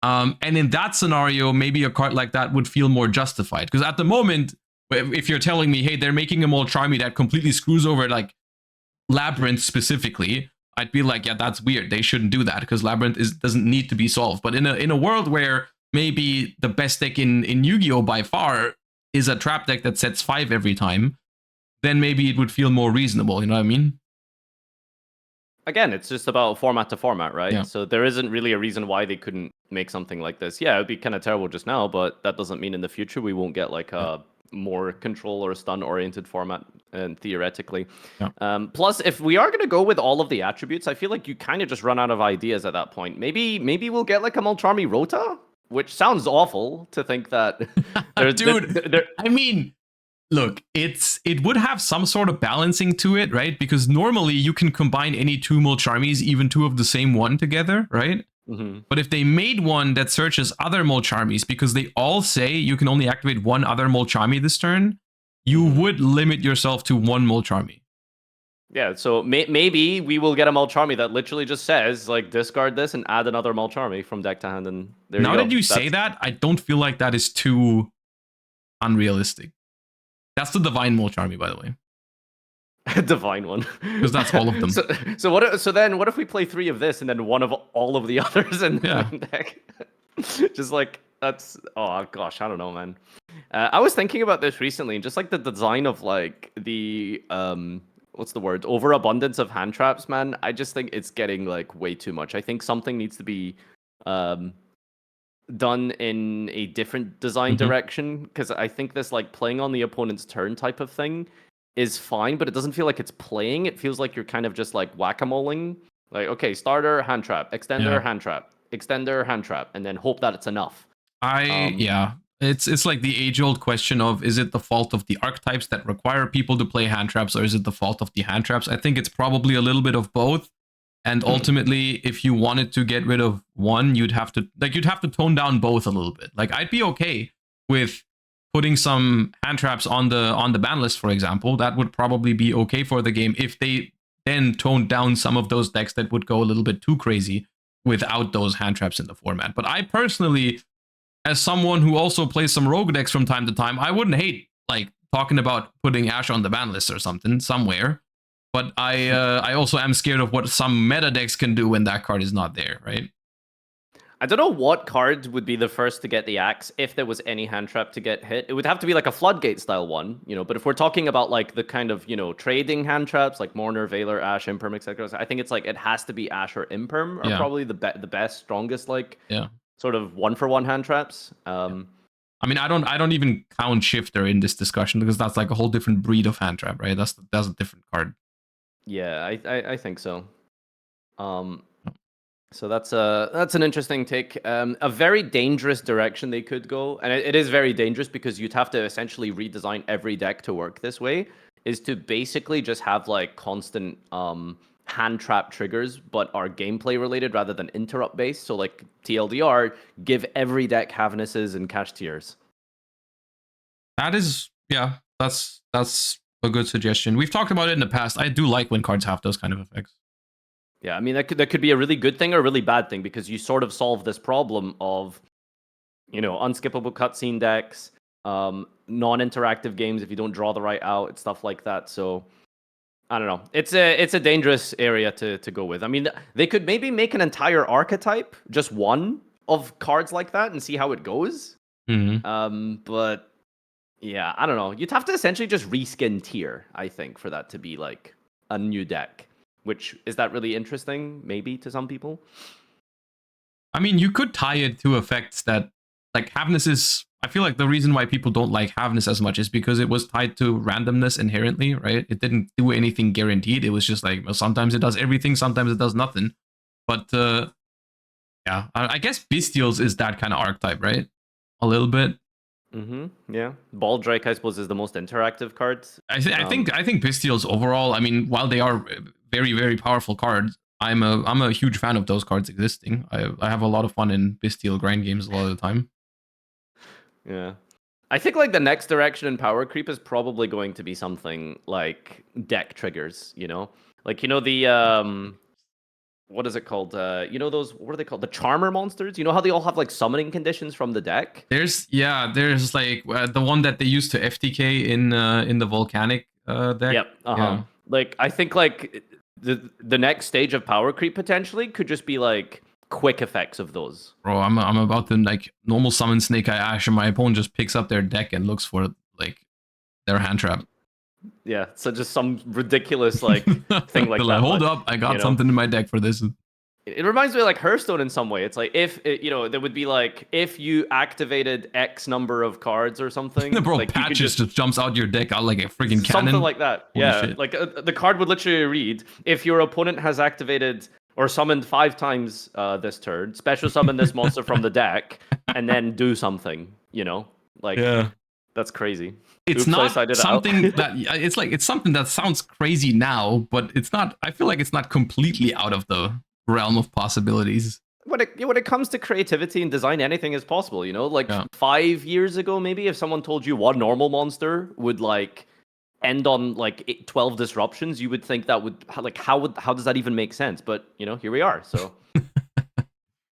And in that scenario, maybe a card like that would feel more justified. Because at the moment, if you're telling me, hey, they're making a Mulcharmy that completely screws over like Labyrinth specifically, I'd be like, yeah, that's weird. They shouldn't do that because Labyrinth doesn't need to be solved. But in a world where maybe the best deck in Yu-Gi-Oh! By far is a trap deck that sets 5 every time, then maybe it would feel more reasonable. You know what I mean? again, it's just about format to format, right? Yeah. So there isn't really a reason why they couldn't make something like this. Yeah, it'd be kind of terrible just now, but that doesn't mean in the future we won't get like a more control or stun oriented format, and theoretically. Yeah. Plus, if we are going to go with all of the attributes, I feel like you kind of just run out of ideas at that point. Maybe we'll get like a Mulcharmy Rota, which sounds awful to think that. Dude, I mean, look, it would have some sort of balancing to it, right? Because normally you can combine any two Mulcharmies, even two of the same one together, right? Mm-hmm. But if they made one that searches other Mulcharmies, because they all say you can only activate one other Mulcharmy this turn, you would limit yourself to one Mulcharmy. Yeah, so maybe we will get a Mulcharmy that literally just says, like, discard this and add another Mulcharmy from deck to hand, and there you go. Now that you say that, I don't feel like that is too unrealistic. That's the Divine Mulcharmy, by the way. Divine one. Because that's all of them. So then what if we play 3 of this and then one of all of the others in the deck? Just like, that's, oh gosh, I don't know, man. I was thinking about this recently, and just like the design of like the what's the word, overabundance of hand traps, man. I just think it's getting like way too much. I think something needs to be done in a different design direction, because I think this like playing on the opponent's turn type of thing is fine, but it doesn't feel like it's playing. It feels like you're kind of just like whack-a-moling. Like, okay, starter, hand trap, extender, hand trap, extender, hand trap, and then hope that it's enough. It's like the age-old question of, is it the fault of the archetypes that require people to play hand traps, or is it the fault of the hand traps? I think it's probably a little bit of both. And ultimately, if you wanted to get rid of one, you'd have to tone down both a little bit. Like, I'd be okay with putting some hand traps on the ban list, for example. That would probably be okay for the game if they then toned down some of those decks that would go a little bit too crazy without those hand traps in the format. But I personally, as someone who also plays some rogue decks from time to time, I wouldn't hate like talking about putting Ash on the ban list or something somewhere. But I also am scared of what some meta decks can do when that card is not there, right? I don't know what card would be the first to get the axe if there was any hand trap to get hit. It would have to be like a floodgate style one, you know. But if we're talking about like the kind of, you know, trading hand traps like Mourner, Veiler, Ash, Imperm, etc., I think it's like it has to be Ash or Imperm are probably the best, strongest, like sort of 1-for-1 hand traps. I mean, I don't even count Shifter in this discussion, because that's like a whole different breed of hand trap, right? That's a different card. Yeah, I think so. So that's an interesting take. A very dangerous direction they could go, and it is very dangerous because you'd have to essentially redesign every deck to work this way. Is to basically just have like constant hand trap triggers, but are gameplay related rather than interrupt based. So like TLDR, give every deck Havnesses and Cash Tiers. That is, that's a good suggestion. We've talked about it in the past. I do like when cards have those kind of effects. Yeah, I mean, that could be a really good thing or a really bad thing, because you sort of solve this problem of, you know, unskippable cutscene decks, non-interactive games if you don't draw the right out, and stuff like that. So, I don't know. It's a dangerous area to go with. I mean, they could maybe make an entire archetype, just one, of cards like that and see how it goes. But, yeah, I don't know. You'd have to essentially just reskin tier, I think, for that to be, like, a new deck. Which, is that really interesting, maybe, to some people? I mean, you could tie it to effects that, like, Havness is... I feel like the reason why people don't like Havness as much is because it was tied to randomness inherently, right? It didn't do anything guaranteed. It was just like, well, sometimes it does everything, sometimes it does nothing. But, yeah, I guess Bestials is that kind of archetype, right? A little bit. Yeah. Baldrake, I suppose, is the most interactive card. I think Bestials overall, I mean, while they are very, very powerful cards, I'm a huge fan of those cards existing. I have a lot of fun in Bestial grind games a lot of the time. Yeah. I think like the next direction in power creep is probably going to be something like deck triggers, you know? Like, you know, the what is it called? You know those, what are they called? The Charmer monsters? You know how they all have like summoning conditions from the deck? There's like the one that they used to FTK in the volcanic deck. Yep. Yeah. Like, I think like the next stage of power creep potentially could just be like quick effects of those. Bro, I'm about to like normal summon Snake Eye Ash, and my opponent just picks up their deck and looks for like their hand trap. Yeah, so just some ridiculous like thing like that. Hold up, I got something in my deck for this. It reminds me of like Hearthstone in some way. It's like if there would be like if you activated X number of cards or something. Bro, like Patches just jumps out your deck out like a freaking cannon. Something like that. Holy yeah, shit. like the card would literally read: if your opponent has activated or summoned 5 times this turn, special summon this monster from the deck, and then do something. Like that's crazy. It's not something that it's something that sounds crazy now, but it's not. I feel like it's not completely out of the realm of possibilities. When it comes to creativity and design, anything is possible. Like 5 years ago, maybe if someone told you one normal monster would like end on like 12 disruptions, you would think that would like how does that even make sense? But here we are. So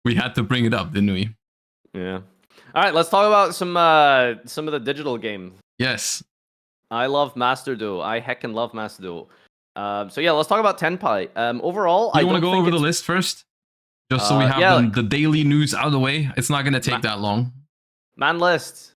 we had to bring it up, didn't we? Yeah. All right, let's talk about some of the digital games. Yes. I love Master Duel. I heckin' love Master Duel. So yeah, let's talk about Tenpai. Overall, I want to go over the list first, just so we have the daily news out of the way. It's not going to take that long. Man list.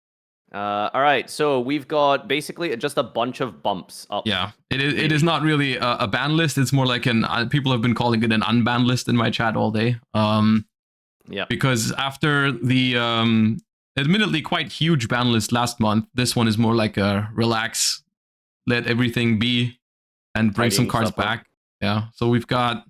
All right, so we've got basically just a bunch of bumps up. Yeah, it is not really a ban list. It's more like people have been calling it an unbanned list in my chat all day. Yeah. Because after the admittedly quite huge ban list last month, this one is more like a relax, let everything be, and bring some cards back. Yeah. So we've got.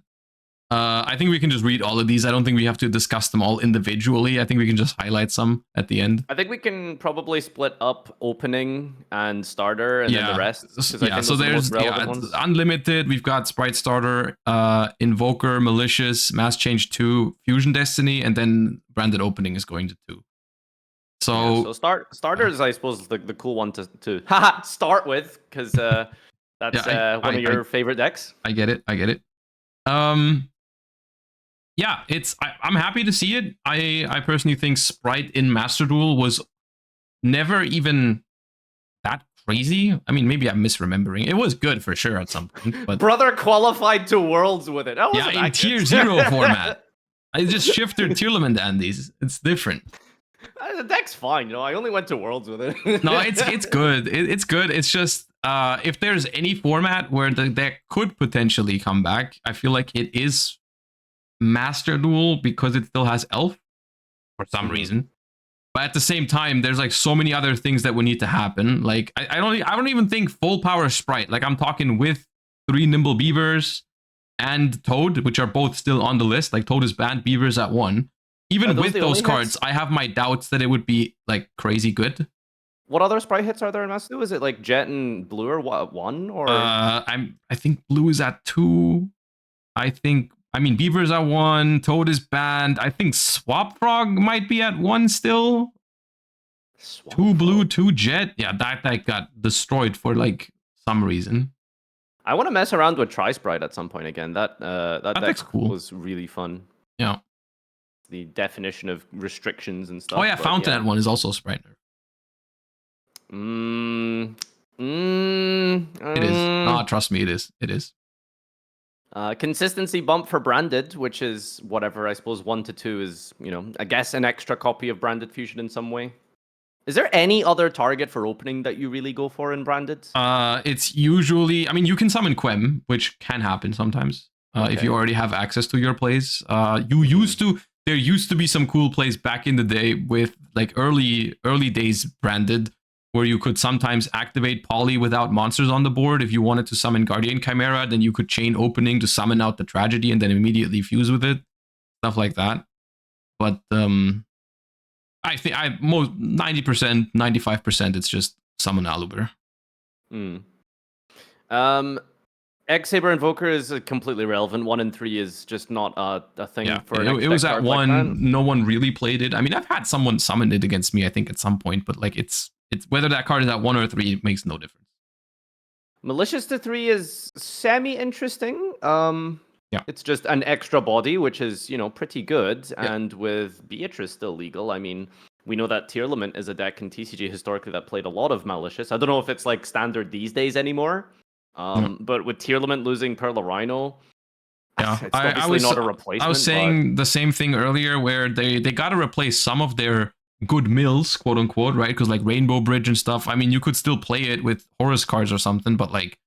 I think we can just read all of these. I don't think we have to discuss them all individually. I think we can just highlight some at the end. I think we can probably split up opening and starter and then the rest. Yeah, so there's Unlimited. We've got Sprite Starter, Invoker, Malicious, Mass Change 2, Fusion Destiny, and then Branded Opening is going to 2. So starters, I suppose, the cool one to start with, because that's one of your favorite decks. I get it. Yeah, I'm happy to see it. I personally think Sprite in Master Duel was never even that crazy. I mean, maybe I'm misremembering. It was good for sure at some point. But Brother qualified to Worlds with it. In Tier 0 format. I just shifted Tearlament Andes. It's different. The deck's fine, I only went to Worlds with it. No, it's good. It's good. It's just if there's any format where the deck could potentially come back, I feel like it is Master Duel, because it still has Elf for some reason. But at the same time, there's like so many other things that would need to happen. Like I don't even think full power Sprite. Like I'm talking with 3 Nimble Beavers and Toad, which are both still on the list. Like Toad is banned, Beavers at 1. Even with those cards, I have my doubts that it would be like crazy good. What other Sprite hits are there in Master Duel? Is it like Jet and Blue or what, 1 or? I think Blue is at 2. Beaver's at 1, Toad is banned. I think Swap Frog might be at 1 still. 2 Blue, 2 Jet. Yeah, that got destroyed for like some reason. I want to mess around with Tri-Sprite at some point again. That deck cool. was really fun. Yeah. The definition of restrictions and stuff. Oh yeah, Fountain at 1 is also Sprite nerf. It is. No, trust me, it is. It is. Consistency bump for Branded, which is whatever, I suppose 1 to 2 is, I guess an extra copy of Branded Fusion in some way. Is there any other target for opening that you really go for in Branded? It's usually, you can summon Quem, which can happen sometimes. If you already have access to your plays. There used to be some cool plays back in the day with like early days Branded, where you could sometimes activate Poly without monsters on the board. If you wanted to summon Guardian Chimera, then you could chain opening to summon out the Tragedy and then immediately fuse with it. Stuff like that. But I think most 90%, 95%, it's just summon Aluber. X-Saber Invoker is completely relevant. 1 and 3 is just not a thing for it was at 1. No one really played it. I've had someone summon it against me, I think, at some point, but like it's whether that card is at 1 or 3 makes no difference. Malicious to 3 is semi-interesting. It's just an extra body, which is, pretty good. Yeah. And with Beatrice still legal, we know that Tearlament is a deck in TCG historically that played a lot of Malicious. I don't know if it's like standard these days anymore. But with Tearlament losing Perla Rhino, it's obviously not a replacement. I was saying the same thing earlier, where they got to replace some of their good mills, quote unquote, right? Because like Rainbow Bridge and stuff. I mean, you could still play it with Horus cards or something, but like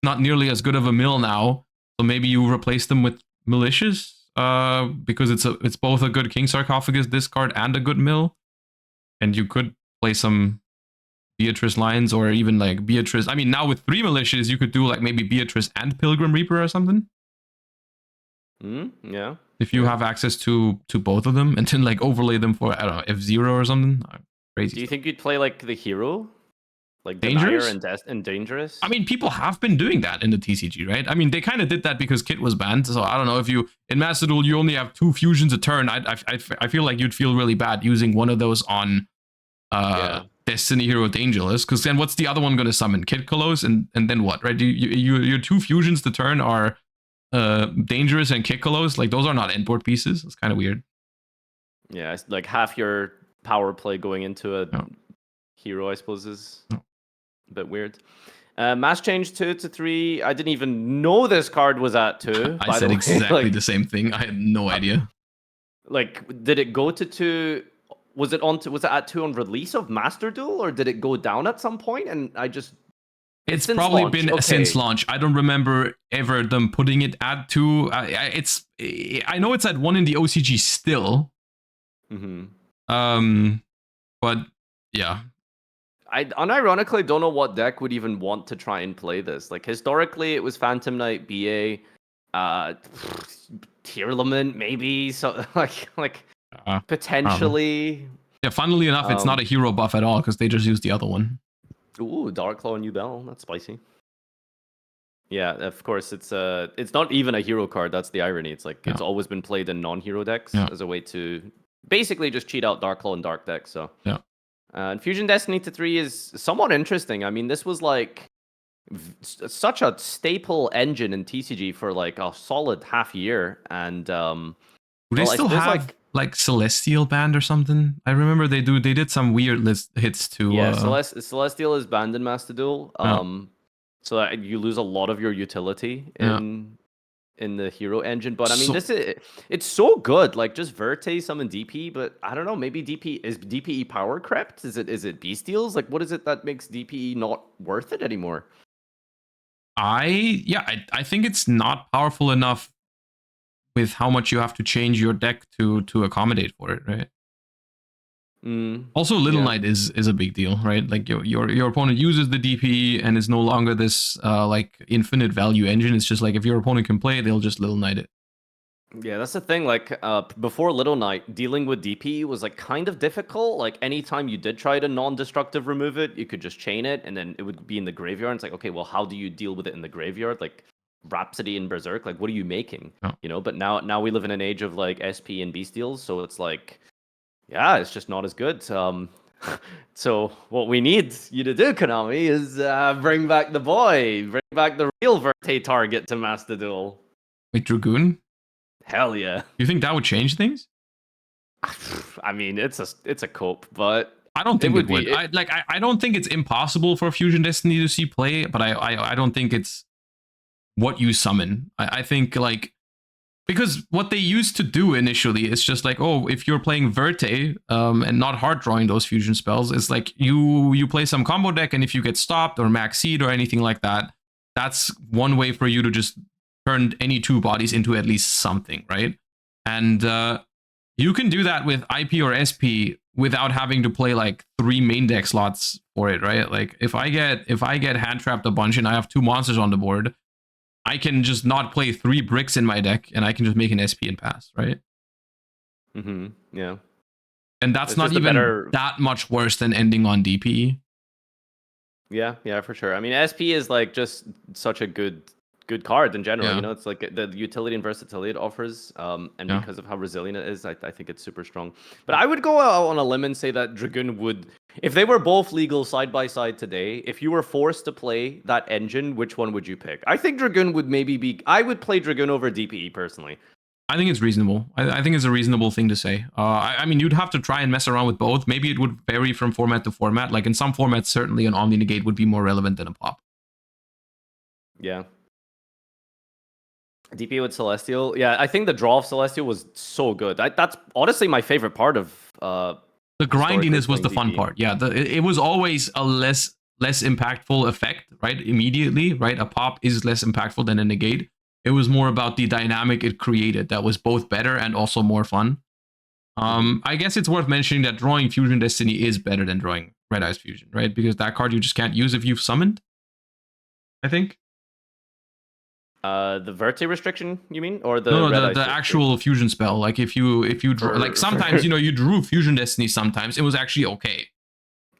not nearly as good of a mill now. So maybe you replace them with Malicious, because it's both a good King Sarcophagus discard and a good mill, and you could play some Beatrice lines or even like Beatrice. I mean, now with 3 Malicious, you could do like maybe Beatrice and Pilgrim Reaper or something. Yeah. If you have access to both of them, and then like overlay them for, I don't know, F-Zero or something. Crazy. Do you think you'd play like the hero? Like Dangerous? Denier and Dangerous? I mean, people have been doing that in the TCG, right? I mean, they kind of did that because Kit was banned. So I don't know if you, in Master Duel, you only have 2 fusions a turn. I feel like you'd feel really bad using one of those on Destiny Hero Dangerous, because then what's the other one going to summon? Kit Kolos, and then what, right? Your 2 fusions to turn are Dangerous and Kit Kolos. Like, those are not endboard pieces. It's kind of weird. Yeah, it's like half your power play going into a hero, I suppose, is a bit weird. Mass change 2 to 3. I didn't even know this card was at 2. I said exactly the same thing. I had no idea. Like, did it go to 2? Was it at 2 on release of Master Duel, or did it go down at some point? And I just it's probably launch. Been since launch. I don't remember ever them putting it at 2. I know it's at 1 in the OCG still. But yeah. I unironically don't know what deck would even want to try and play this. Like, historically, it was Phantom Knight, BA, Tearlament, maybe. So like potentially. Yeah, funnily enough, it's not a hero buff at all because they just used the other one. Ooh, Darklaw and Bell. That's spicy. Yeah, of course, it's not even a hero card. That's the irony. It's like it's always been played in non-hero decks as a way to basically just cheat out Darklaw and Dark decks. So yeah. And Fusion Destiny to 3 is somewhat interesting. I mean, this was like such a staple engine in TCG for like a solid half year, and do they still have like Celestial banned or something? I remember they did some weird hits to. Yeah, Celestial is banned in Master Duel. So that you lose a lot of your utility in the hero engine. But I mean, it's so good. Like, just Verte summon DP, but I don't know, maybe DPE power crept? Is it Bestials? Like, what is it that makes DPE not worth it anymore? I think it's not powerful enough with how much you have to change your deck to accommodate for it, right? Also, Little Knight is a big deal, right? Like your opponent uses the DP and is no longer this like infinite value engine. It's just like if your opponent can play, they'll just Little Knight it. Yeah, that's the thing. Like before Little Knight, dealing with DP was like kind of difficult. Like anytime you did try to non-destructive remove it, you could just chain it, and then it would be in the graveyard. And it's like, okay, well, how do you deal with it in the graveyard? Like Rhapsody and Berserk, like what are you making? You know. But now we live in an age of like SP and Bestials, so it's like. Yeah, it's just not as good. So what we need you to do, Konami, is bring back the boy. Bring back the real Verte target to Master Duel. Wait, Dragoon? Hell yeah. You think that would change things? I mean, it's a cope, but I don't think it would. I don't think it's impossible for Fusion Destiny to see play, but I don't think it's what you summon. I think like because what they used to do initially is just like, oh, if you're playing Verte and not hard drawing those fusion spells, it's like you play some combo deck, and if you get stopped or max seed or anything like that, that's one way for you to just turn any 2 bodies into at least something, right? And you can do that with IP or SP without having to play like 3 main deck slots for it, right? Like if I get hand trapped a bunch and I have 2 monsters on the board, I can just not play 3 bricks in my deck, and I can just make an SP and pass, right? Yeah. And that's not even that much worse than ending on DP. Yeah, for sure. I mean, SP is like just such a good card in general. You know, it's like the utility and versatility it offers, and because of how resilient it is, I think it's super strong. But I would go out on a limb and say that Dragoon would, if they were both legal side by side today, if you were forced to play that engine, which one would you pick? I think Dragoon would maybe be. I would play Dragoon over DPE personally. I think it's reasonable. I think it's a reasonable thing to say. I mean, you'd have to try and mess around with both. Maybe it would vary from format to format. Like in some formats, certainly an Omni Negate would be more relevant than a pop. Yeah. DP with Celestial. Yeah, I think the draw of Celestial was so good. That's honestly my favorite part of The grindiness was the fun part. Yeah, it was always a less impactful effect, right? Immediately, right? A pop is less impactful than a negate. It was more about the dynamic it created that was both better and also more fun. I guess it's worth mentioning that drawing Fusion Destiny is better than drawing Red Eyes Fusion, right? Because that card you just can't use if you've summoned, I think. The Verte restriction, you mean, or the the actual fusion spell? Like if you draw, like sometimes you drew Fusion Destiny. Sometimes it was actually okay.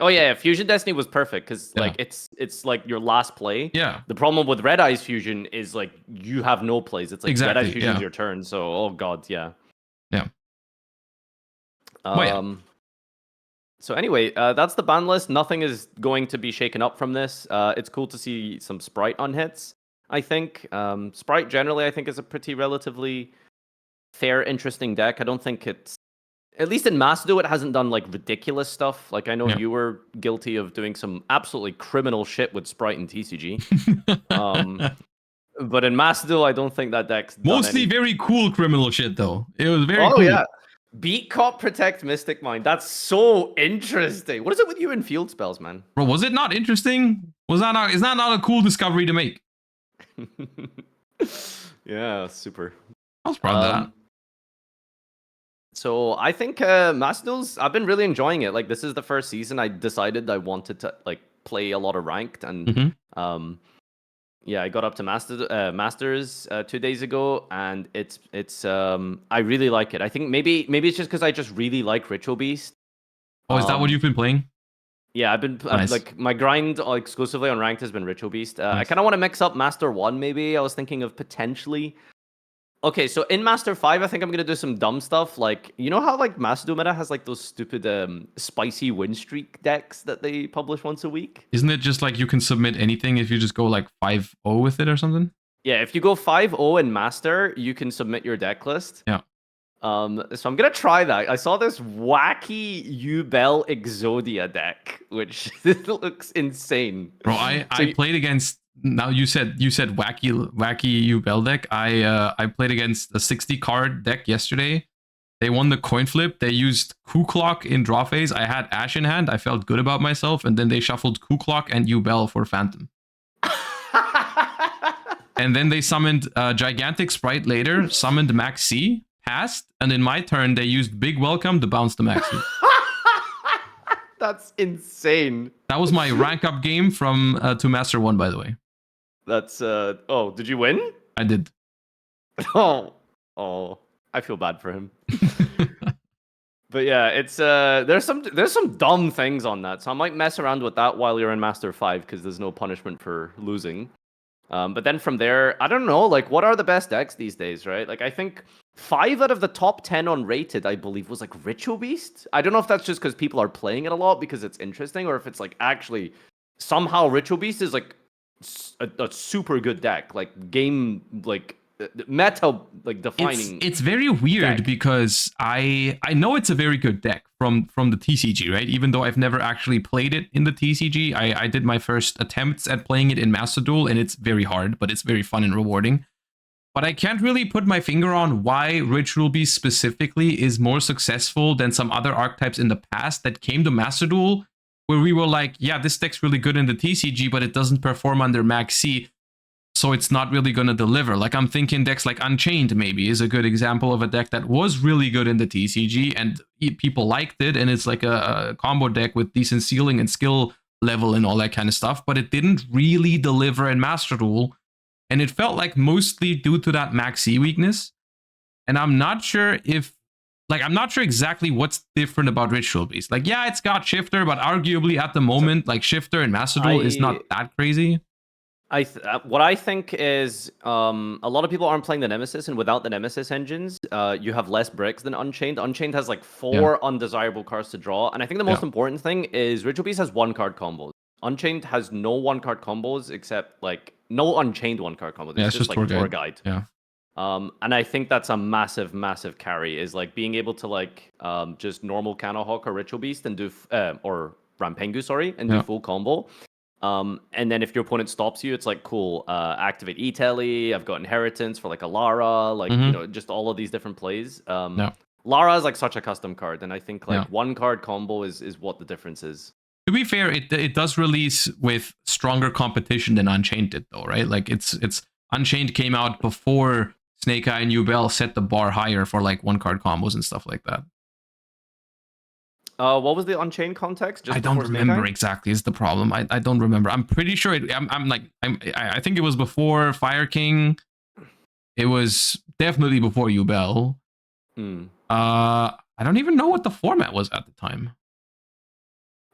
Oh yeah, Fusion Destiny was perfect because like it's like your last play. Yeah. The problem with Red Eyes Fusion is like you have no plays. It's like Red Eyes Fusion's your turn. So oh god, yeah. Yeah. So anyway, that's the ban list. Nothing is going to be shaken up from this. It's cool to see some Sprite on hits. I think Sprite generally, I think, is a pretty relatively fair, interesting deck. I don't think it's, at least in Masdo, it hasn't done like ridiculous stuff. Like I know you were guilty of doing some absolutely criminal shit with Sprite and TCG. But in Masdo, I don't think that deck's done mostly very cool criminal shit though. It was very cool. Oh yeah. Beat Cop, Protect, Mystic Mind. That's so interesting. What is it with you in field spells, man? Bro, was it not interesting? Is that not a cool discovery to make? Yeah, super. I was proud of that. So I think Masdo's, I've been really enjoying it. Like this is the first season I decided I wanted to like play a lot of ranked, and yeah, I got up to Masters 2 days ago, and it's I really like it. I think maybe it's just because I just really like Ritual Beast. Oh, is that what you've been playing? Yeah, I've been like my grind exclusively on ranked has been Ritual Beast. I kind of want to mix up Master 1 maybe. I was thinking of potentially. Okay, so in Master 5, I think I'm going to do some dumb stuff. Like, you know how like Master Meta has like those stupid spicy win streak decks that they publish once a week? Isn't it just like you can submit anything if you just go like 5-0 with it or something? Yeah, if you go 5-0 in Master, you can submit your deck list. Yeah. So I'm going to try that. I saw this wacky Ubel Exodia deck, which looks insane. Bro, I played against. Now you said wacky Ubel deck. I played against a 60 card deck yesterday. They won the coin flip. They used Ku Clock in draw phase. I had Ash in hand. I felt good about myself, and then they shuffled Ku Clock and Ubel for Phantom. And then they summoned Gigantic Sprite later. Summoned Maxi, passed, and in my turn they used Big Welcome to bounce the Maxi. That's insane. That was my rank up game from to Master 1, by the way. That's oh, did you win? I did. Oh, I feel bad for him. But yeah, it's there's some dumb things on that, so I might mess around with that while you're in Master 5 because there's no punishment for losing. But then from there, I don't know, like what are the best decks these days, right? Like I think 5 out of the top 10 on Rated, I believe, was like Ritual Beast. I don't know if that's just because people are playing it a lot because it's interesting, or if it's like actually somehow Ritual Beast is like a super good deck, like game, like meta, like defining. It's very weird deck. Because I know it's a very good deck from the TCG, right? Even though I've never actually played it in the TCG, I did my first attempts at playing it in Master Duel, and it's very hard, but it's very fun and rewarding. But I can't really put my finger on why Ritual Beast specifically is more successful than some other archetypes in the past that came to Master Duel, where we were like, yeah, this deck's really good in the TCG, but it doesn't perform under Max C, so it's not really going to deliver. Like, I'm thinking decks like Unchained maybe is a good example of a deck that was really good in the TCG, and people liked it, and it's like a combo deck with decent ceiling and skill level and all that kind of stuff, but it didn't really deliver in Master Duel. And it felt like mostly due to that Max C weakness. And I'm not sure exactly what's different about Ritual Beast. Like, yeah, it's got Shifter, but arguably at the moment, like Shifter in Master Duel is not that crazy. What I think is a lot of people aren't playing the Nemesis, and without the Nemesis engines, you have less bricks than Unchained. Unchained has like 4 undesirable cards to draw, and I think the most important thing is Ritual Beast has 1-card combos. Unchained has no 1-card combos except like no Unchained 1-card combos. It's just like Tour Guide. Yeah. And I think that's a massive, massive carry, is like being able to like just normal Canohawk or Ritual Beast and do or Rampengu, sorry, and do full combo. And then if your opponent stops you, it's like, cool, activate E-Telly, I've got Inheritance for like Alara, like, you know, just all of these different plays. Lara is like such a custom card, and I think like Yeah. one card combo is what the difference is. To be fair, it does release with stronger competition than Unchained did, though, right? Like it's Unchained came out before Snake Eye and Ubel set the bar higher for like one card combos and stuff like that. What was the Unchained context? I don't remember exactly. Is the problem? I don't remember. I'm pretty sure I think it was before Fire King. It was definitely before Ubel. I don't even know what the format was at the time.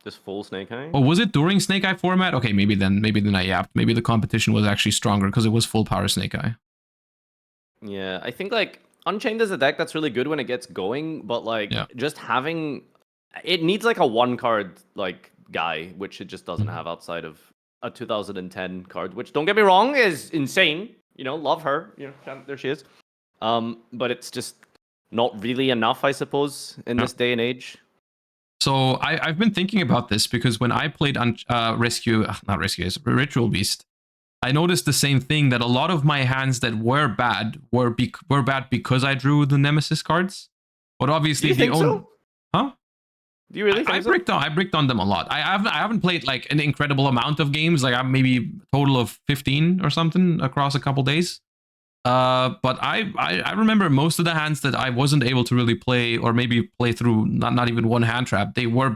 Just full Snake Eye? Oh, was it during Snake Eye format? Okay, maybe then I yapped. Maybe the competition was actually stronger because it was full power Snake Eye. Yeah, I think like Unchained is a deck that's really good when it gets going, but like just having it needs like a one card like guy, which it just doesn't have outside of a 2010 card, which don't get me wrong is insane. You know, love her. You know, there she is. But it's just not really enough, I suppose, in this day and age. So I've been thinking about this because when I played on Ritual Beast, I noticed the same thing, that a lot of my hands that were bad were bad because I drew the Nemesis cards. But obviously Do you think so? Huh? Do you really think so? I bricked on them a lot. I haven't played like an incredible amount of games. Like I'm maybe a total of 15 or something across a couple days. But I remember most of the hands that I wasn't able to really play, or maybe play through not even one hand trap. They were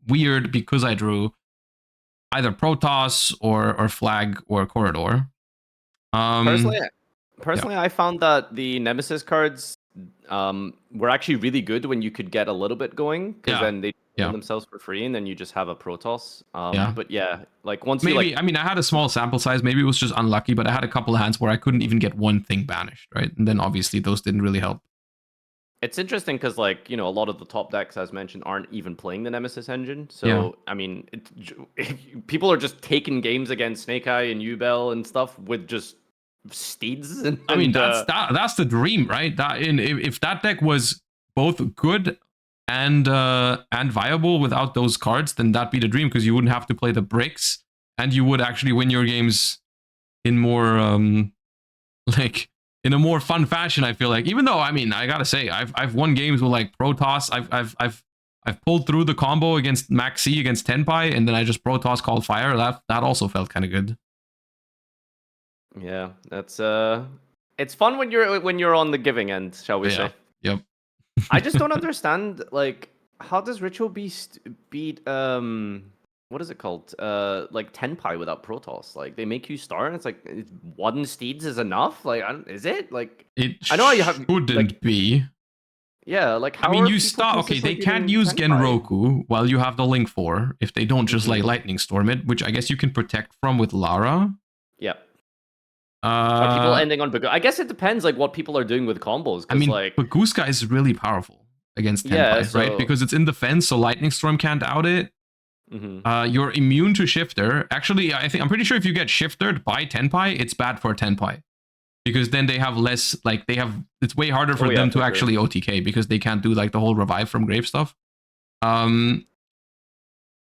weird because I drew either Protoss or Flag or Corridor. Personally, I found that the Nemesis cards were actually really good when you could get a little bit going, because then they kill themselves for free, and then you just have a Protoss. But yeah, like once maybe, you like, I mean, I had a small sample size. Maybe it was just unlucky, but I had a couple of hands where I couldn't even get one thing banished, right? And then obviously those didn't really help. It's interesting because, like, you know, a lot of the top decks, as mentioned, aren't even playing the Nemesis engine. So, I mean, people are just taking games against Snake Eye and Ubel and stuff with just steeds. I mean, that's the dream, right? If that deck was both good and viable without those cards, then that'd be the dream, because you wouldn't have to play the bricks, and you would actually win your games in more like in a more fun fashion. I feel like, even though, I mean, I gotta say, I've won games with like Protoss. I've pulled through the combo against Max C against Tenpai, and then I just Protoss called Fire. That also felt kind of good. Yeah, that's it's fun when you're on the giving end, shall we say? Yep. I just don't understand, like, how does Ritual Beast beat what is it called? Like Tenpai without Protoss? Like, they make you start, and it's like one steeds is enough. Like, is it like? I know you have shouldn't like, be. Yeah, like how? I mean, you start. Okay, they can't use Genroku while you have the Link 4 if they don't just like Lightning Storm it, which I guess you can protect from with Lara. Yeah. Are people ending on Baguska? I guess it depends, like, what people are doing with combos. I mean, like, Baguska is really powerful against Tenpai, right? Because it's in defense, so Lightning Storm can't out it. You're immune to Shifter. Actually, I'm pretty sure if you get Shiftered by Tenpai, it's bad for Tenpai, because then they have less, like, it's way harder for them to actually OTK, because they can't do like the whole revive from grave stuff.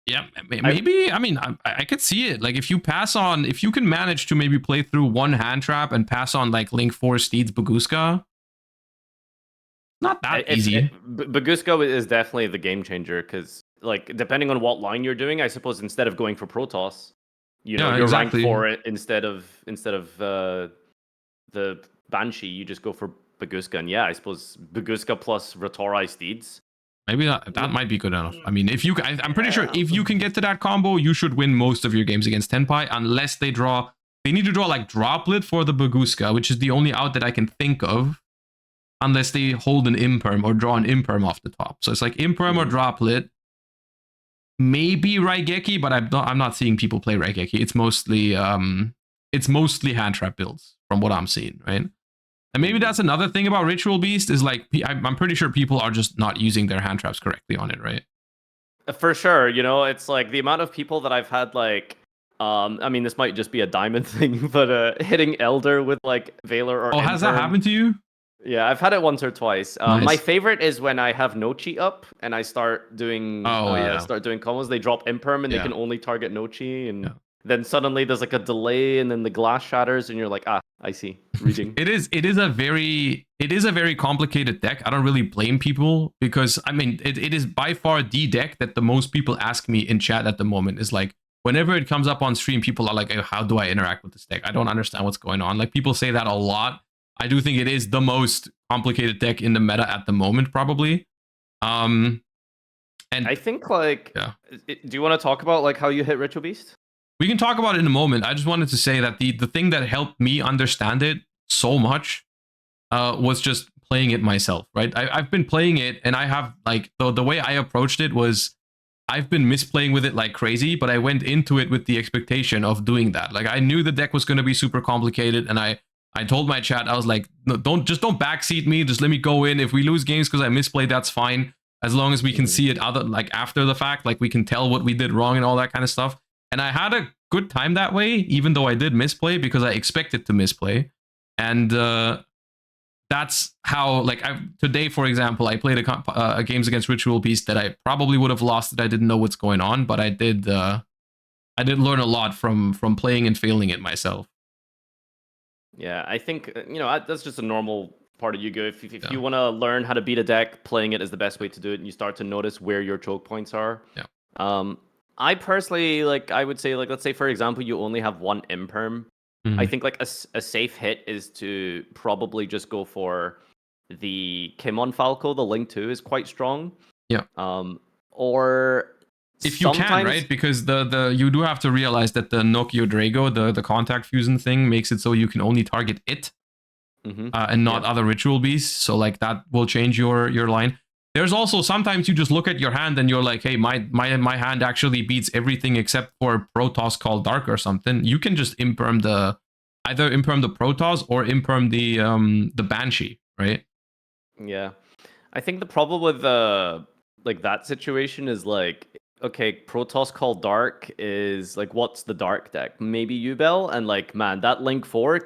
Yeah, maybe. I mean, I could see it. Like, if you can manage to maybe play through one hand trap and pass on like Link 4 Steeds Baguska, not that easy. Baguska is definitely the game changer, because, like, depending on what line you're doing, I suppose instead of going for Protoss, you know, you're ranked for it instead of the Banshee, you just go for Baguska. And yeah, I suppose Baguska plus Ratorai Steeds. Maybe that might be good enough. I mean, I'm pretty sure if you can get to that combo, you should win most of your games against Tenpai, unless they need to draw like Droplet for the Baguska, which is the only out that I can think of, unless they hold an Imperm or draw an Imperm off the top. So it's like Imperm or Droplet, maybe Raigeki, but I'm not seeing people play Raigeki. It's mostly hand trap builds from what I'm seeing, right? And maybe that's another thing about Ritual Beast, is like, I'm pretty sure people are just not using their hand traps correctly on it, right? For sure. You know, it's like the amount of people that I've had, like, I mean, this might just be a diamond thing, but hitting Elder with like Valor or has that happened to you? Yeah, I've had it once or twice. Nice. My favorite is when I have Nochi up and I start doing combos. They drop Imperm and they can only target Nochi, and then suddenly there's like a delay, and then the glass shatters, and you're like, ah, I see, reading. It is a very complicated deck. I don't really blame people because I mean it is by far the deck that the most people ask me in chat at the moment. Is like whenever it comes up on stream, people are like, how do I interact with this deck? I don't understand what's going on. Like people say that a lot. I do think it is the most complicated deck in the meta at the moment, probably. And I think like, yeah. Do you want to talk about like how you hit Ritual Beast? We can talk about it in a moment. I just wanted to say that the thing that helped me understand it so much was just playing it myself, right? I've been playing it, and I have like the way I approached it was I've been misplaying with it like crazy, but I went into it with the expectation of doing that. Like I knew the deck was going to be super complicated, and I told my chat, I was like, no, don't backseat me. Just let me go in. If we lose games because I misplayed, that's fine. As long as we can see it after the fact, like we can tell what we did wrong and all that kind of stuff. And I had a good time that way, even though I did misplay because I expected to misplay. And that's how, like, today, for example, I played a games against Ritual Beast that I probably would have lost that I didn't know what's going on, but I did learn a lot from playing and failing it myself. Yeah, I think that's just a normal part of Yu-Gi-Oh. If you want to learn how to beat a deck, playing it is the best way to do it, and you start to notice where your choke points are. Yeah. I personally, like, I would say, like, let's say, for example, you only have one imperm. I think, like, a safe hit is to probably just go for the Kimon Falco. The Link 2 is quite strong. Yeah. Or if you can, right? Because the you do have to realize that the Nokia Drago, the contact fusion thing, makes it so you can only target it and not other Ritual Beasts. So, like, that will change your line. There's also sometimes you just look at your hand and you're like, hey, my hand actually beats everything except for Protoss Call Dark or something. You can just imperm either imperm the Protoss or imperm the Banshee, right? Yeah. I think the problem with like that situation is like, okay, Protoss Call Dark is like, what's the dark deck? Maybe Yubel, and like, man, that Link 4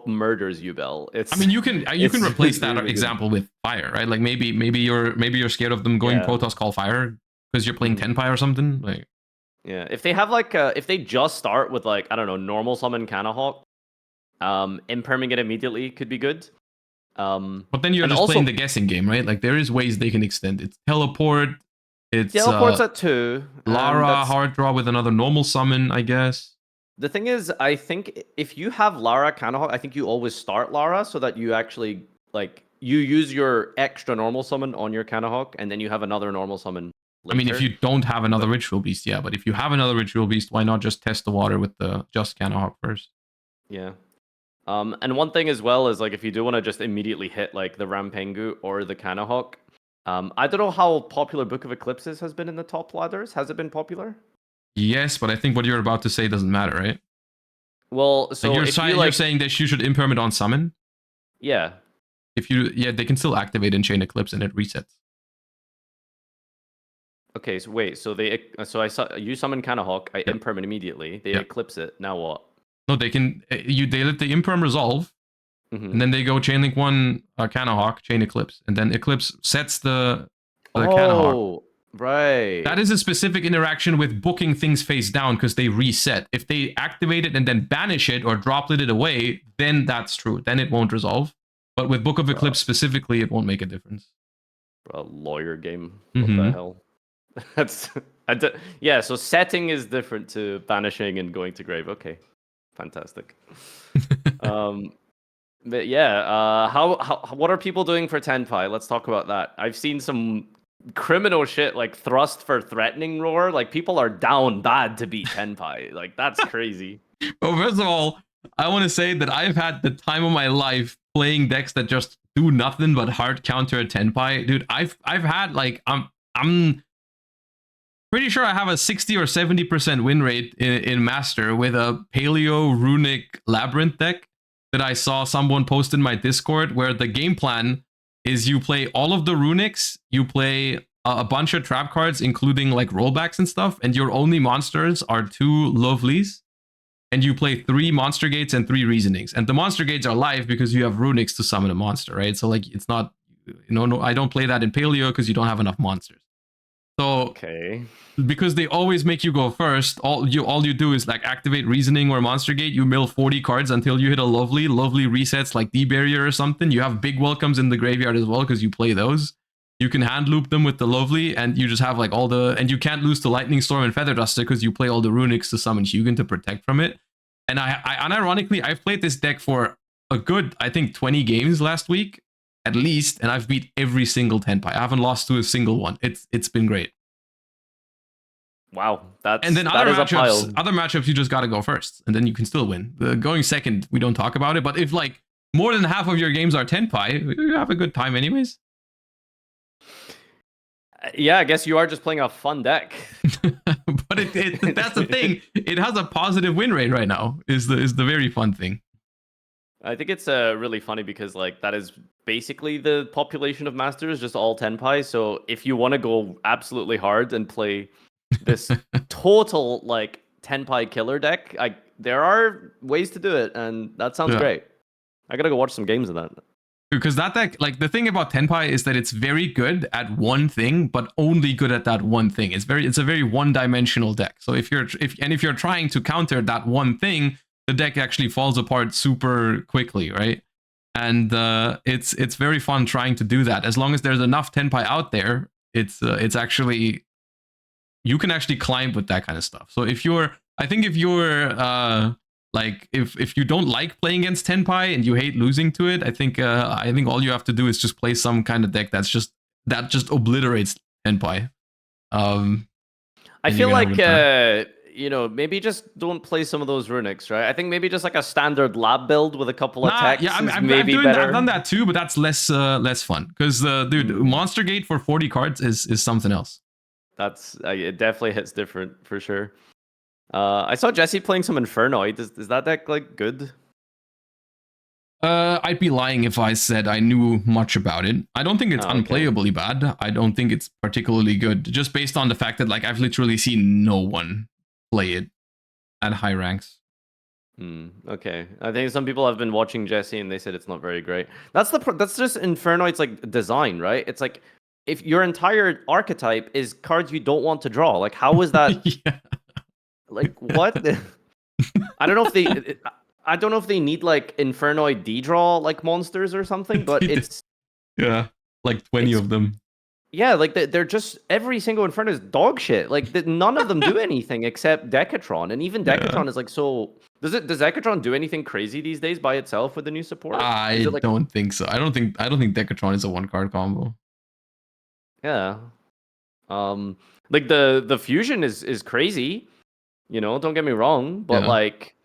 murders Yubel. I mean, you can replace that really example with fire, right? Like maybe you're scared of them going Protoss Call Fire because you're playing Tenpai or something. Like, yeah, if they have like if they just start with like, I don't know, normal summon Canahawk, imperming it immediately could be good. But then you're just also playing the guessing game, right? Like there is ways they can extend it. Teleport. Teleport's at 2. Lara hard draw with another normal summon, I guess. The thing is, I think if you have Lara Canahawk, I think you always start Lara so that you actually, like, you use your extra normal summon on your Canahawk, and then you have another normal summon later. I mean, if you don't have another Ritual Beast, yeah. But if you have another Ritual Beast, why not just test the water with the just Canahawk first? Yeah. And one thing as well is, like, if you do want to just immediately hit, like, the Rampengu or the Canahawk, I don't know how popular Book of Eclipses has been in the top ladders. Has it been popular? Yes, but I think what you're about to say doesn't matter, right? Well, so like you're saying that you should imperm it on summon? Yeah. They can still activate in Chain Eclipse and it resets. Okay, so wait, so I saw you summon Canahawk, I imperm it immediately. They eclipse it. Now what? No, they can they let the imperm resolve. And then they go Chainlink 1 Canahawk, Chain Eclipse, and then Eclipse sets the Canahawk. Oh, right. That is a specific interaction with booking things face down because they reset. If they activate it and then banish it or droplet it away, then that's true. Then it won't resolve. But with Book of Eclipse specifically, it won't make a difference. A lawyer game. What the hell? Yeah, so setting is different to banishing and going to grave. Okay. Fantastic. But yeah, what are people doing for Tenpai? Let's talk about that. I've seen some criminal shit like thrust for threatening roar. Like people are down bad to beat Tenpai. Like that's crazy. Well, first of all, I want to say that I've had the time of my life playing decks that just do nothing but hard counter a Tenpai. Dude, I've had like I'm pretty sure I have a 60 or 70% win rate in Master with a Paleo Runic Labyrinth deck that I saw someone post in my Discord, where the game plan is you play all of the Runics, you play a bunch of trap cards, including like rollbacks and stuff, and your only monsters are 2 Lovelies, and you play 3 Monster Gates and 3 Reasonings. And the Monster Gates are live because you have Runics to summon a monster, right? So like it's not, no, I don't play that in Paleo because you don't have enough monsters. So Okay. because they always make you go first, all you do is like activate Reasoning or Monster Gate. You mill 40 cards until you hit a lovely resets like D-Barrier or something. You have big welcomes in the graveyard as well because you play those. You can hand loop them with the lovely, and you just have like all the, and you can't lose to Lightning Storm and Feather Duster because you play all the runics to summon Hugin to protect from it. And I unironically, I've played this deck for a good, I think 20 games last week at least, and I've beat every single Tenpai. I haven't lost to a single one. It's been great. Wow, and then other matchups, you just got to go first, and then you can still win. Going second, we don't talk about it. But if like more than half of your games are Tenpai, you have a good time anyways. Yeah, I guess you are just playing a fun deck. But that's the thing. It has a positive win rate right now. Is the very fun thing. I think it's really funny because like that is basically the population of Masters, just all Tenpai. So if you want to go absolutely hard and play this total like Tenpai killer deck, there are ways to do it, and that sounds great. I gotta go watch some games of that. Because that deck, like the thing about Tenpai is that it's very good at one thing, but only good at that one thing. It's a very one-dimensional deck. So if you're trying to counter that one thing, the deck actually falls apart super quickly, right? And it's very fun trying to do that. As long as there's enough Tenpai out there, it's actually, you can actually climb with that kind of stuff. So if you're like if you don't like playing against Tenpai and you hate losing to it, I think all you have to do is just play some kind of deck that just obliterates Tenpai. I feel like maybe just don't play some of those runics, right? I think maybe just like a standard lab build with a couple of techs I've done that too, but that's less fun because dude, Monster Gate for 40 cards is something else. That's it definitely hits different for sure. I saw Jesse playing some Infernoid. Is that deck like good? I'd be lying if I said I knew much about it. I don't think it's unplayably bad. I don't think it's particularly good, just based on the fact that like I've literally seen no one play it at high ranks. Okay, I think some people have been watching Jesse and they said it's not very great. That's just Infernoid's like design, right? It's like if your entire archetype is cards you don't want to draw, like how is that? Yeah. Like what? I don't know if they need like Infernoid D-draw like monsters or something, but it's like 20 of them. Yeah, like they're just every single Inferno is dog shit. Like none of them do anything except Decatron, and even Decatron is like so. Does Decatron do anything crazy these days by itself with the new support? I don't think so. I don't think Decatron is a 1-card combo. Yeah, like the fusion is crazy. Don't get me wrong, but like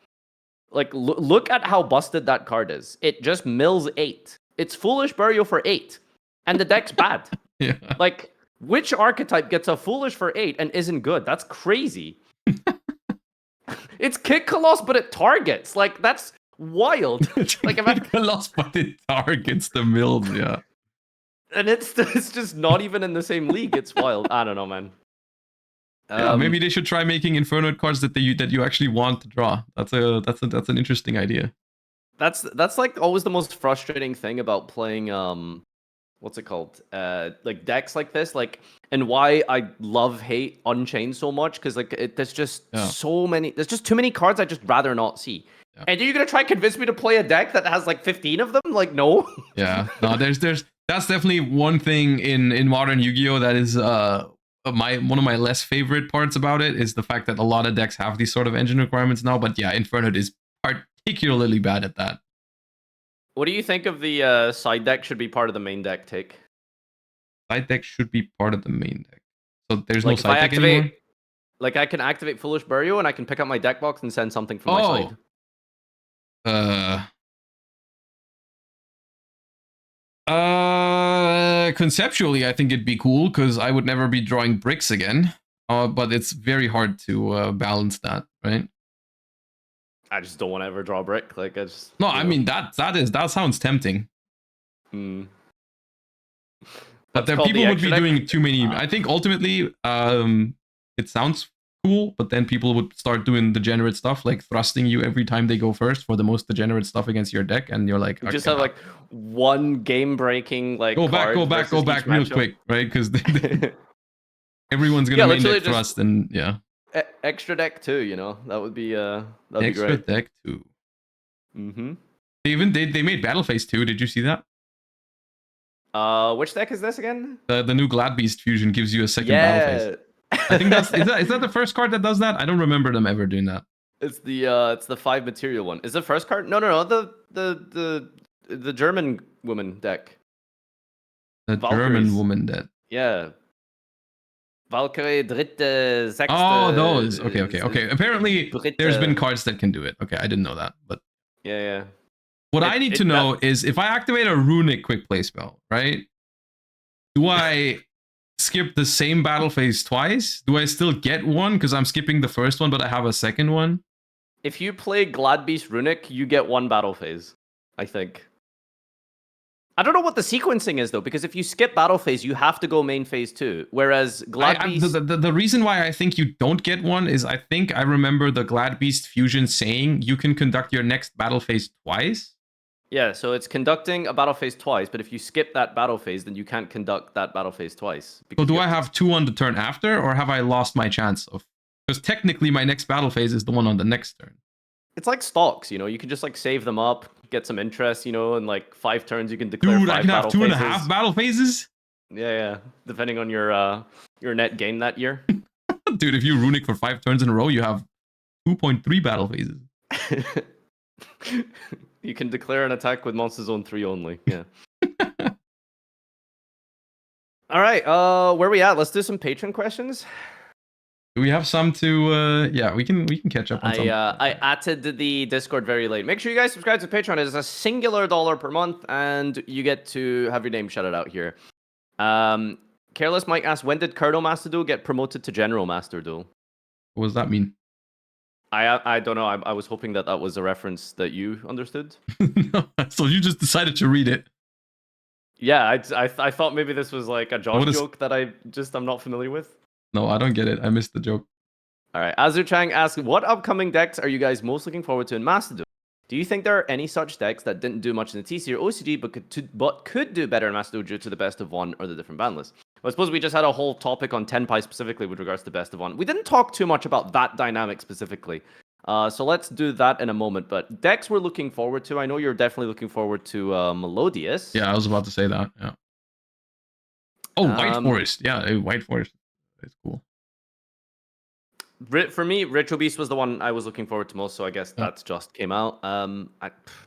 look at how busted that card is. It just mills 8. It's Foolish Burial for 8, and the deck's bad. Yeah. Like, which archetype gets a Foolish for 8 and isn't good? That's crazy. It's Kick Coloss, but it targets. Like, that's wild. Like, Kick Coloss, but it targets the mills, yeah. And it's just not even in the same league. It's wild. I don't know, man. Maybe they should try making Inferno cards that you actually want to draw. That's an interesting idea. That's like always the most frustrating thing about playing what's it called? Like decks like this, like, and why I hate Unchained so much, because like there's just so many. There's just too many cards I'd just rather not see. Yeah. And you're gonna try to convince me to play a deck that has like 15 of them? Like, no. Yeah, no. There's that's definitely one thing in modern Yu-Gi-Oh that is one of my less favorite parts about it is the fact that a lot of decks have these sort of engine requirements now. But yeah, Inferno is particularly bad at that. What do you think of the side deck should be part of the main deck take? Side deck should be part of the main deck. So there's no side deck anymore? Like I can activate Foolish Burial and I can pick up my deck box and send something from my side. Conceptually, I think it'd be cool because I would never be drawing bricks again. But it's very hard to balance that, right? I just don't want to ever draw a brick. Like I just I mean that sounds tempting. But there people would be doing too many. I think ultimately, it sounds cool, but then people would start doing degenerate stuff, like thrusting you every time they go first for the most degenerate stuff against your deck, and you're like, you just have like one game breaking like. Go back real quick, right? Because Everyone's gonna main deck Thrust, and yeah. Extra deck too, you know, that would be that'd extra be great. Extra deck too. Mm-hmm. They made Battle Phase 2. Did you see that? Which deck is this again? The new Glad Beast fusion gives you a second Battle Phase. I think is that the first card that does that? I don't remember them ever doing that. It's the 5 material one. Is the first card? No. The German woman deck. The Valkyries. German woman deck. Yeah. Valkyrie, dritte, sechste. Oh, those. Okay. Apparently, there's been cards that can do it. Okay, I didn't know that, but yeah. What I need to know is if I activate a runic quick play spell, right? Do I skip the same battle phase twice? Do I still get one because I'm skipping the first one, but I have a second one? If you play Glad Beast Runic, you get one battle phase, I think. I don't know what the sequencing is though, because if you skip battle phase, you have to go main phase 2. Whereas Glad Beast, the reason why I think you don't get one is I think I remember the Glad Beast fusion saying you can conduct your next battle phase twice. Yeah, so it's conducting a battle phase twice, but if you skip that battle phase, then you can't conduct that battle phase twice. So do I have 2 on the turn after, or have I lost my chance of? Because technically my next battle phase is the one on the next turn. It's like stocks, you know, you can just like save them up, get some interest, you know, in like 5 turns you can declare 5 I can have 2.5 phases. Battle phases? Yeah, depending on your net gain that year. Dude, if you runic for 5 turns in a row, you have 2.3 battle phases. You can declare an attack with Monster Zone 3 only. Yeah. All right. Where are we at? Let's do some patron questions. Do we have some to? Yeah, we can catch up on some. I added the Discord very late. Make sure you guys subscribe to Patreon. It is a singular $1 per month, and you get to have your name shouted out here. Careless Mike asked, when did Kurdo Master Duel get promoted to General Master Duel? What does that mean? I don't know. I was hoping that was a reference that you understood. No, so you just decided to read it. Yeah, I thought maybe this was like a Josh joke that I'm not familiar with. No, I don't get it. I missed the joke. All right. Azu Chang asks, what upcoming decks are you guys most looking forward to in Master Duel? Do you think there are any such decks that didn't do much in the TC or OCG but could do better in Master Duel due to the best of one or the different ban lists? Well, I suppose we just had a whole topic on Tenpai specifically with regards to best of one. We didn't talk too much about that dynamic specifically. So let's do that in a moment. But decks we're looking forward to. I know you're definitely looking forward to Melodious. Yeah, I was about to say that. Yeah. Oh, White Forest. Yeah, White Forest. It's cool. For me, Ritual Beast was the one I was looking forward to most, so I guess that's just came out.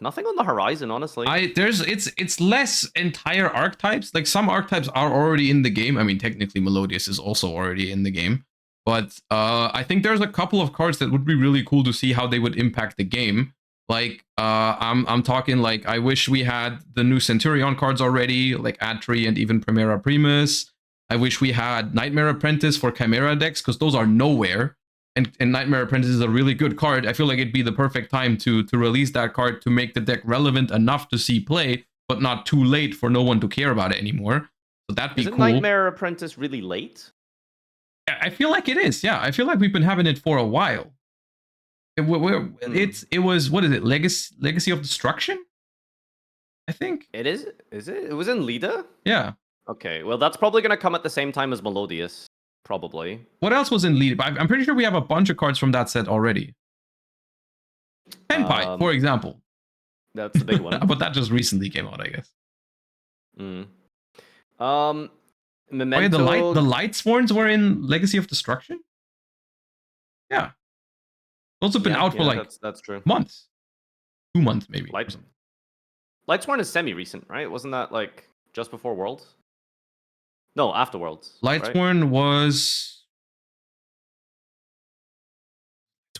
Nothing on the horizon, honestly. It's less entire archetypes. Like some archetypes are already in the game. I mean, technically, Melodious is also already in the game, but I think there's a couple of cards that would be really cool to see how they would impact the game. Like I'm talking like I wish we had the new Centurion cards already, like Atri and even Primera Primus. I wish we had Nightmare Apprentice for Chimera decks because those are nowhere. And Nightmare Apprentice is a really good card. I feel like it'd be the perfect time to release that card to make the deck relevant enough to see play, but not too late for no one to care about it anymore. So that'd be cool. Isn't Nightmare Apprentice really late? I feel like it is. Yeah, I feel like we've been having it for a while. It was what is it? Legacy of Destruction? I think it is. Is it? It was in Lida. Yeah. Okay. Well, that's probably gonna come at the same time as Melodious. Probably. What else was in lead? I'm pretty sure we have a bunch of cards from that set already. Tenpai, for example. That's the big one. But that just recently came out, I guess. Memento. The Lightsworns were in Legacy of Destruction? Yeah. Those have been out for like that's true. Months. 2 months, maybe. Lightsworn is semi-recent, right? Wasn't that like just before Worlds? No, after Worlds. Lightsworn was...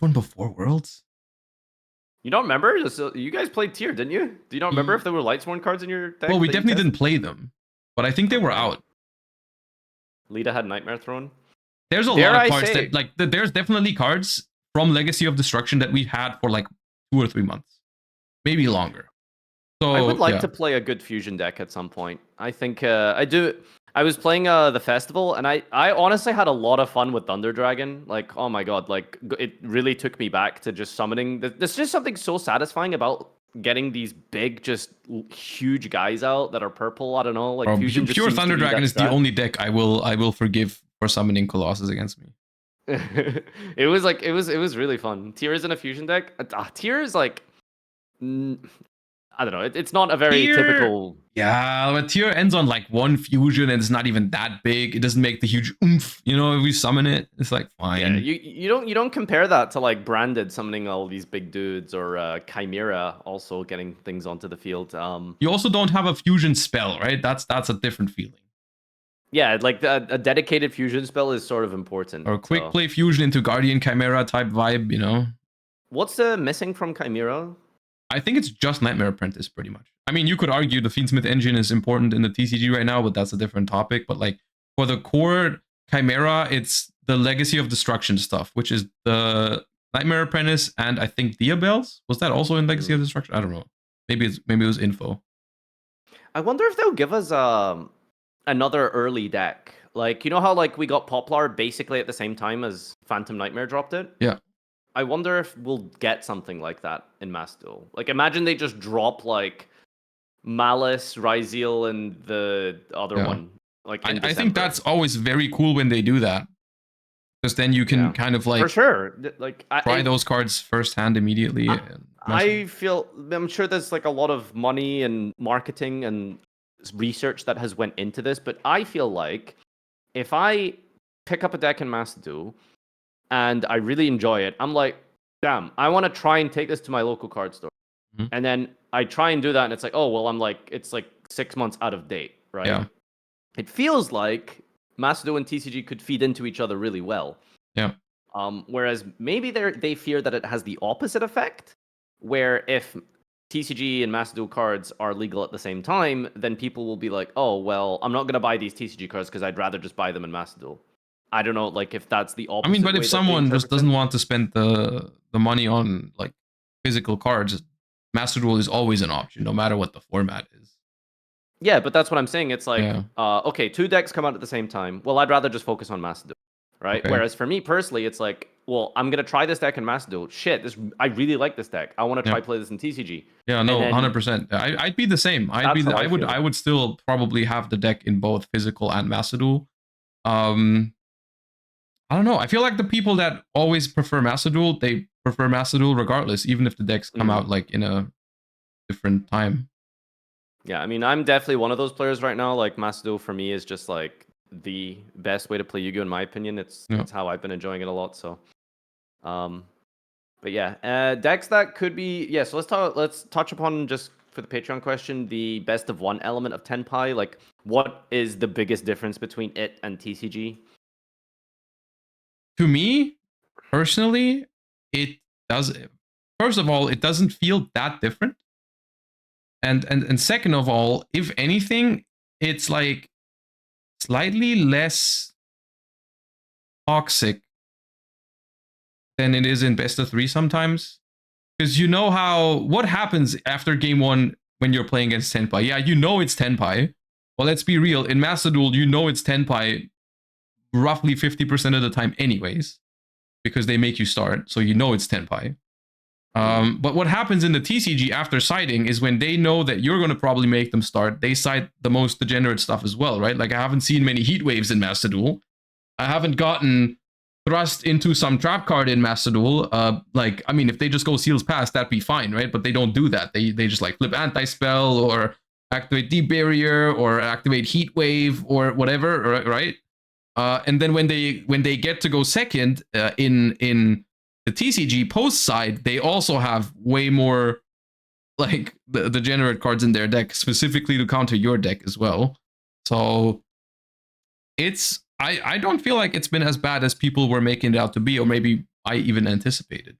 Lightsworn before Worlds? You don't remember? You guys played Tier, didn't you? Do you not remember if there were Lightsworn cards in your deck? Well, we definitely didn't play them. But I think they were out. Lita had Nightmare Throne. There's a lot of cards that... Like, there's definitely cards from Legacy of Destruction that we've had for like 2 or 3 months. Maybe longer. So I would like to play a good fusion deck at some point. I think I do... I was playing the festival, and I honestly had a lot of fun with Thunder Dragon. Like, oh my god, like it really took me back to just summoning. There's just something so satisfying about getting these big, just huge guys out that are purple. I don't know, like fusion. Pure Thunder Dragon is the only deck I will forgive for summoning Colossus against me. It was really fun. Tears in a fusion deck. Tears like I don't know. It's not a very typical. Yeah, but tier ends on like one fusion and it's not even that big. It doesn't make the huge oomph. You know, if we summon it, it's like fine. Yeah, you don't compare that to like Branded summoning all these big dudes or Chimera also getting things onto the field. You also don't have a fusion spell, right? That's a different feeling. Yeah, like a dedicated fusion spell is sort of important. Or quick play fusion into Guardian Chimera type vibe, you know. What's missing from Chimera? I think it's just Nightmare Apprentice, pretty much. I mean, you could argue the Fiendsmith engine is important in the TCG right now, but that's a different topic. But like for the core Chimera, it's the Legacy of Destruction stuff, which is the Nightmare Apprentice and I think Diabells. Was that also in Legacy of Destruction? I don't know. Maybe it was info. I wonder if they'll give us another early deck. Like, you know how like we got Poplar basically at the same time as Phantom Nightmare dropped it? Yeah. I wonder if we'll get something like that in Mass Duel. Like, imagine they just drop like Malice, Ryzeal, and the other one. Like, I think that's always very cool when they do that, because then you can kind of like for sure like try those cards firsthand immediately. I'm sure there's like a lot of money and marketing and research that has went into this, but I feel like if I pick up a deck in Mass Duel and I really enjoy it, I'm like, damn, I want to try and take this to my local card store. Mm-hmm. And then I try and do that, and it's like, oh, well, it's like 6 months out of date, right? Yeah. It feels like Mass Duel and TCG could feed into each other really well. Yeah. Whereas maybe they fear that it has the opposite effect, where if TCG and Mass Duel cards are legal at the same time, then people will be like, oh, well, I'm not going to buy these TCG cards because I'd rather just buy them in Mass Duel. I don't know, like if that's the opposite. I mean, but if someone just doesn't want to spend the money on like physical cards, Master Duel is always an option, no matter what the format is. Yeah, but that's what I'm saying. It's like, okay, 2 decks come out at the same time. Well, I'd rather just focus on Master Duel, right? Okay. Whereas for me personally, it's like, well, I'm gonna try this deck in Master Duel. Shit, I really like this deck. I want to try play this in TCG. Yeah, no, 100%. I'd be the same. I would still probably have the deck in both physical and Master Duel. I don't know. I feel like the people that always prefer Master Duel, they prefer Master Duel regardless, even if the decks come out like in a different time. Yeah, I mean, I'm definitely one of those players right now. Like, Master Duel for me is just like the best way to play Yu-Gi-Oh! In my opinion. It's how I've been enjoying it a lot. So, but yeah, decks that could be so let's touch upon, just for the Patreon question, the best of one element of Tenpai. Like, what is the biggest difference between it and TCG? To me, personally, it does. First of all, it doesn't feel that different. And second of all, if anything, it's like slightly less toxic than it is in best of 3 sometimes. Because you know what happens after game 1 when you're playing against Tenpai. Yeah, you know it's Tenpai. Well, let's be real. In Master Duel, you know it's Tenpai roughly 50% of the time anyways, because they make you start, so you know it's Tenpai. But what happens in the TCG after siding is when they know that you're going to probably make them start, they side the most degenerate stuff as well, right? Like, I haven't seen many heat waves in Master Duel. I haven't gotten thrust into some trap card in Master Duel. Like, I mean, if they just go Seals Pass, that'd be fine, right? But they don't do that. They just like flip Anti-Spell or activate Deep Barrier or activate Heat Wave or whatever, right? And then when they get to go second in the TCG post side, they also have way more like the degenerate cards in their deck, specifically to counter your deck as well. So it's I don't feel like it's been as bad as people were making it out to be, or maybe I even anticipated.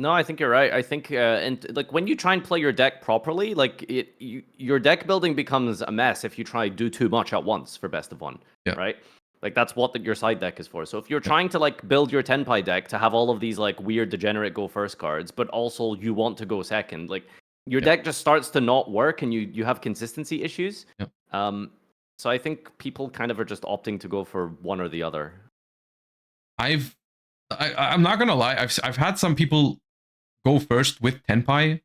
No, I think you're right. I think and like when you try and play your deck properly, like your deck building becomes a mess if you try to do too much at once for best of one, right? Like, that's what your side deck is for. So if you're trying to like build your Tenpai deck to have all of these like weird degenerate go first cards, but also you want to go second, like your deck just starts to not work, and you have consistency issues. So I think people kind of are just opting to go for one or the other. I'm not gonna lie. I've had some people go first with Tenpai.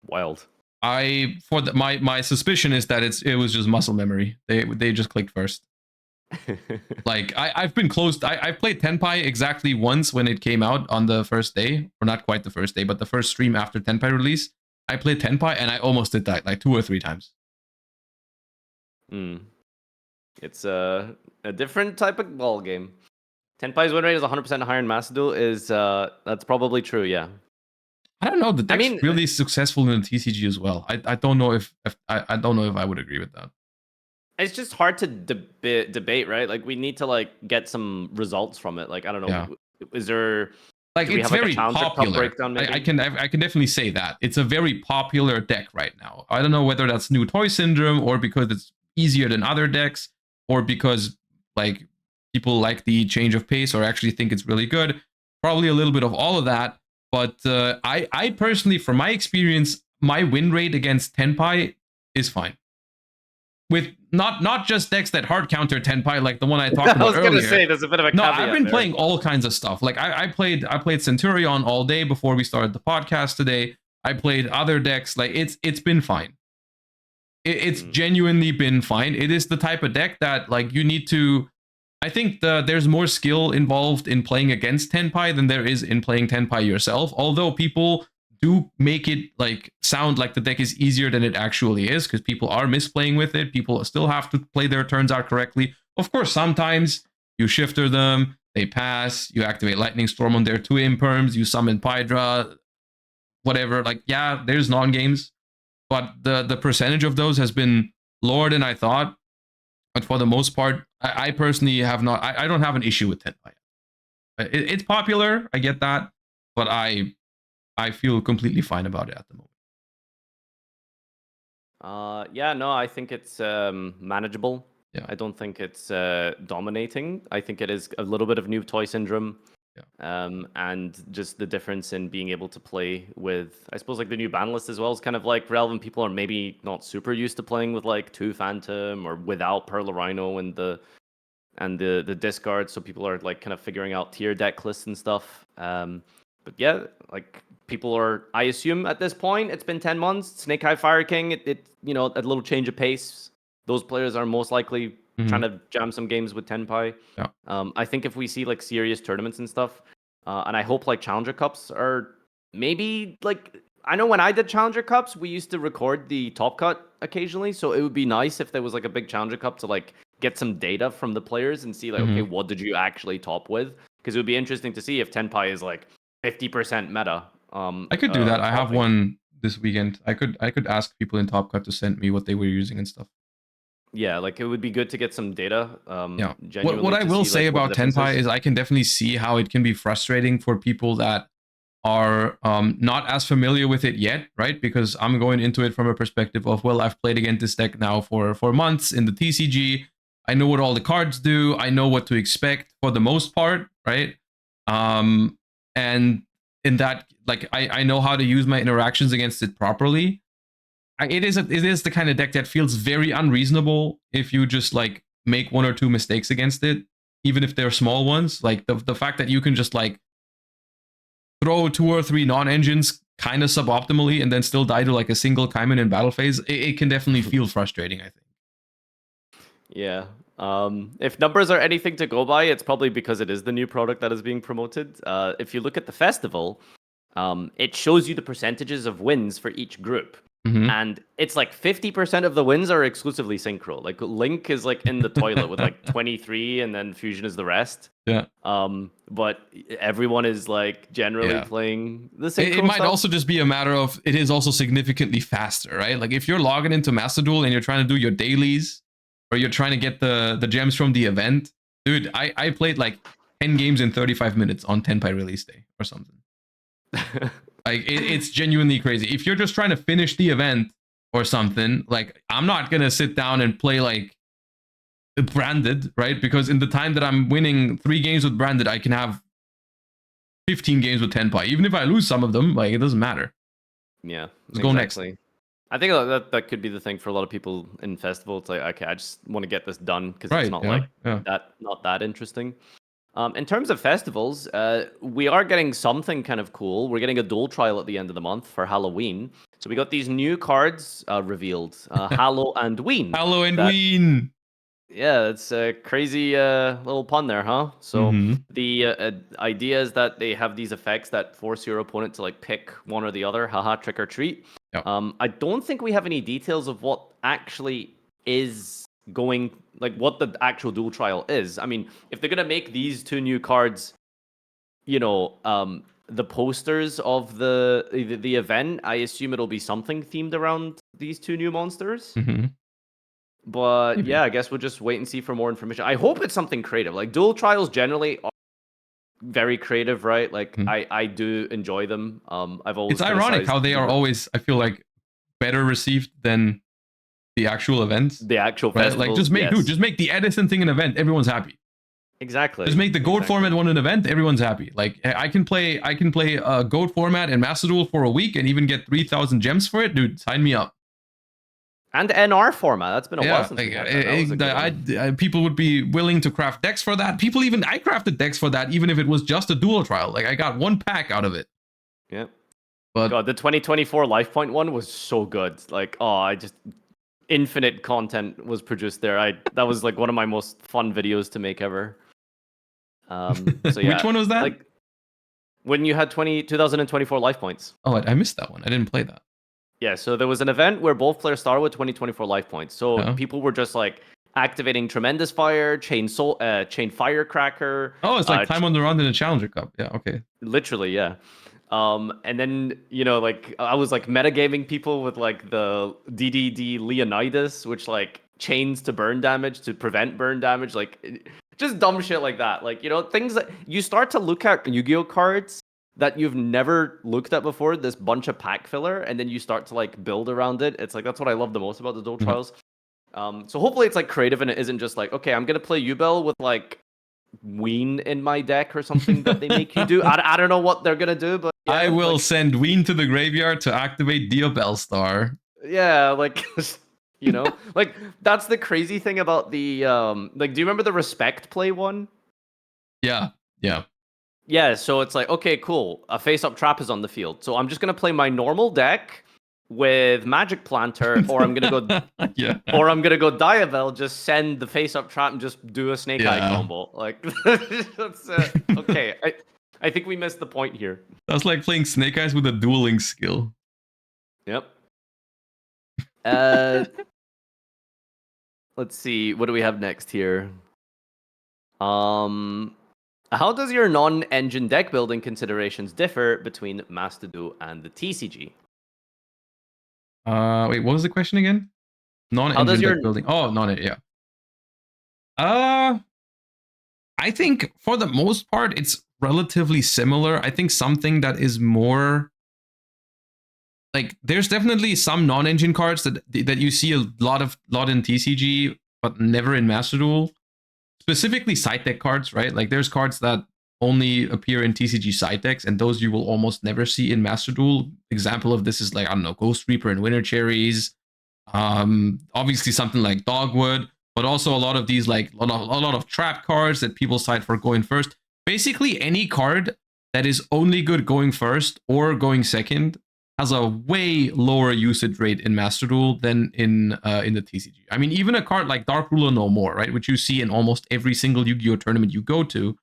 Wild. my suspicion is that it was just muscle memory. They just clicked first. Like I've been close. I played Tenpai exactly once when it came out on the first day, or not quite the first day, but the first stream after Tenpai release. I played Tenpai and I almost did that like 2 or 3 times. It's a different type of ball game. Tenpai's win rate is 100% higher in Master Duel. That's probably true, yeah. I don't know. The deck's really successful in the TCG as well. I don't know if I don't know if I would agree with that. It's just hard to debate, right? Like we need to like get some results from it. Like I don't know, Yeah. is there like it's very popular? I can definitely say that it's a very popular deck right now. I don't know whether that's new toy syndrome or because it's easier than other decks or because like people like the change of pace or actually think it's really good. Probably a little bit of all of that. But I personally, from my experience, my win rate against Tenpai is fine. With not just decks that hard counter Tenpai, like the one I talked about earlier. I was gonna say there's a bit of a caveat. No, I've been playing all kinds of stuff. Like I played Centurion all day before we started the podcast today. I played other decks. Like it's been fine. It's genuinely been fine. It is the type of deck that like you need to. I think there's more skill involved in playing against Tenpai than there is in playing Tenpai yourself. Although people do make it like sound like the deck is easier than it actually is because people are misplaying with it. People still have to play their turns out correctly. Of course, sometimes you shifter them, they pass, you activate Lightning Storm on their 2 imperms, you summon Pydra, whatever. Like, yeah, there's non-games, but the percentage of those has been lower than I thought. But for the most part, I personally have not. I don't have an issue with Tenpai. It's popular, I get that, but I feel completely fine about it at the moment. Yeah, no, I think it's manageable. Yeah. I don't think it's dominating. I think it is a little bit of new toy syndrome. Yeah. And just the difference in being able to play with, I suppose, like the new ban list as well is kind of like relevant. People are maybe not super used to playing with like 2 Phantom or without Pearl Rhino and the discard. So people are like kind of figuring out tier deck lists and stuff. But yeah, like people are, I assume at this point, it's been 10 months. Snake Eye Fire King, it you know, a little change of pace. Those players are most likely trying to jam some games with Tenpai. Yeah. I think if we see like serious tournaments and stuff, and I hope like Challenger Cups are maybe like, I know when I did Challenger Cups, we used to record the top cut occasionally. So it would be nice if there was like a big Challenger Cup to like get some data from the players and see like, okay, what did you actually top with? Because it would be interesting to see if Tenpai is like 50% meta. I could do that. I have one this weekend. I could ask people in Top Cut to send me what they were using and stuff. Yeah, like it would be good to get some data. Yeah. What I will say about Tenpai is I can definitely see how it can be frustrating for people that are not as familiar with it yet, right? Because I'm going into it from a perspective of, well, I've played against this deck now for months in the TCG. I know what all the cards do. I know what to expect for the most part, right? And in that, like, I know how to use my interactions against it properly. It is the kind of deck that feels very unreasonable if you just like make 1 or 2 mistakes against it, even if they're small ones. Like the fact that you can just like throw 2 or 3 non-engines kind of suboptimally and then still die to like a single Kaiman in battle phase, it can definitely feel frustrating, I think. Yeah. If numbers are anything to go by, it's probably because it is the new product that is being promoted. If you look at the festival, it shows you the percentages of wins for each group. And it's like 50% of the wins are exclusively synchro. Like Link is like in the toilet with like 23 and then Fusion is the rest. Yeah. But everyone is like generally playing the synchro It might stuff. also just be a matter of it is also significantly faster, right? Like if you're logging into Master Duel and you're trying to do your dailies or you're trying to get the gems from the event, dude, I played like 10 games in 35 minutes on Tenpai release day or something. Like it's genuinely crazy. If you're just trying to finish the event or something, like I'm not gonna sit down and play like branded, right? Because in the time that I'm winning 3 games with branded, I can have 15 games with Tenpai. Even if I lose some of them, like it doesn't matter. Yeah, let's go next. I think that could be the thing for a lot of people in festival. It's like, okay, I just want to get this done because it's not not that interesting. In terms of festivals, we are getting something kind of cool. We're getting a Duel trial at the end of the month for Halloween. So we got these new cards revealed, Hallow and Ween. Hallow and Ween. Yeah, it's a crazy little pun there, huh? So the idea is that they have these effects that force your opponent to like pick one or the other. Haha, trick or treat. Yep. I don't think we have any details of what actually is going, like what the actual Duel trial is. I mean, if they're gonna make these two new cards, the posters of the event, I assume it'll be something themed around these two new monsters. But Maybe. yeah, I guess we'll just wait and see for more information. I hope it's something creative. Like Duel trials generally are very creative, right? Like I do enjoy them. I've always it's ironic how they are always, I feel like, better received than the actual events. The actual right? festivals. Like just make the Edison thing an event, everyone's happy. Exactly. Just make the Goat format one an event, everyone's happy. Like I can play a Goat format in Master Duel for a week and even get 3,000 gems for it, dude. Sign me up. And NR format. That's been a while since we had that. People would be willing to craft decks for that. I crafted decks for that, even if it was just a Duel trial. Like I got one pack out of it. Yeah. But God, the 2024 Life Point one was so good. Like, infinite content was produced there. That was like one of my most fun videos to make ever. So yeah. Which one was that? Like when you had 2024 Life Points. Oh, I missed that one. I didn't play that. Yeah, so there was an event where both players started with 2024 life points. So people were just like activating Tremendous Fire, Chain Firecracker. Oh, it's like time on the round in a Challenger Cup. Yeah, okay. Literally, yeah. And then, like I was like metagaming people with like the DDD Leonidas, which like chains to burn damage to prevent burn damage. Like just dumb shit like that. Like, things that you start to look at Yu-Gi-Oh cards that you've never looked at before, this bunch of pack filler, and then you start to like build around it. It's like that's what I love the most about the Duel trials. So hopefully it's like creative and it isn't just like, okay, I'm gonna play Yubel with like Ween in my deck or something that they make you do. I don't know what they're gonna do, but yeah, I will send Ween to the graveyard to activate Diabell Star. Yeah, like like that's the crazy thing about the like, do you remember the Respect play one? Yeah. Yeah, so it's like, okay, cool. A face-up trap is on the field. So I'm just going to play my normal deck with Magic Planter, or I'm going to go or I'm going to go Diavel, just send the face-up trap and just do a Snake Eye combo. Like, that's, okay. I think we missed the point here. That's like playing Snake Eyes with a dueling skill. Yep. Let's see. What do we have next here? How does your non-engine deck building considerations differ between Master Duel and the TCG? Wait, what was the question again? Non-engine deck building. Oh, yeah. I think for the most part it's relatively similar. I think something that is more like there's definitely some non-engine cards that you see a lot in TCG, but never in Master Duel. Specifically side deck cards, right? Like there's cards that only appear in TCG side decks, and those you will almost never see in Master Duel. Example of this is like, I don't know, Ghost Reaper and Winter Cherries. Obviously something like Dogwood, but also a lot of these like a lot of trap cards that people side for going first. Basically any card that is only good going first or going second has a way lower usage rate in Master Duel than in the TCG. I mean, even a card like Dark Ruler No More, right, which you see in almost every single Yu-Gi-Oh tournament you go to,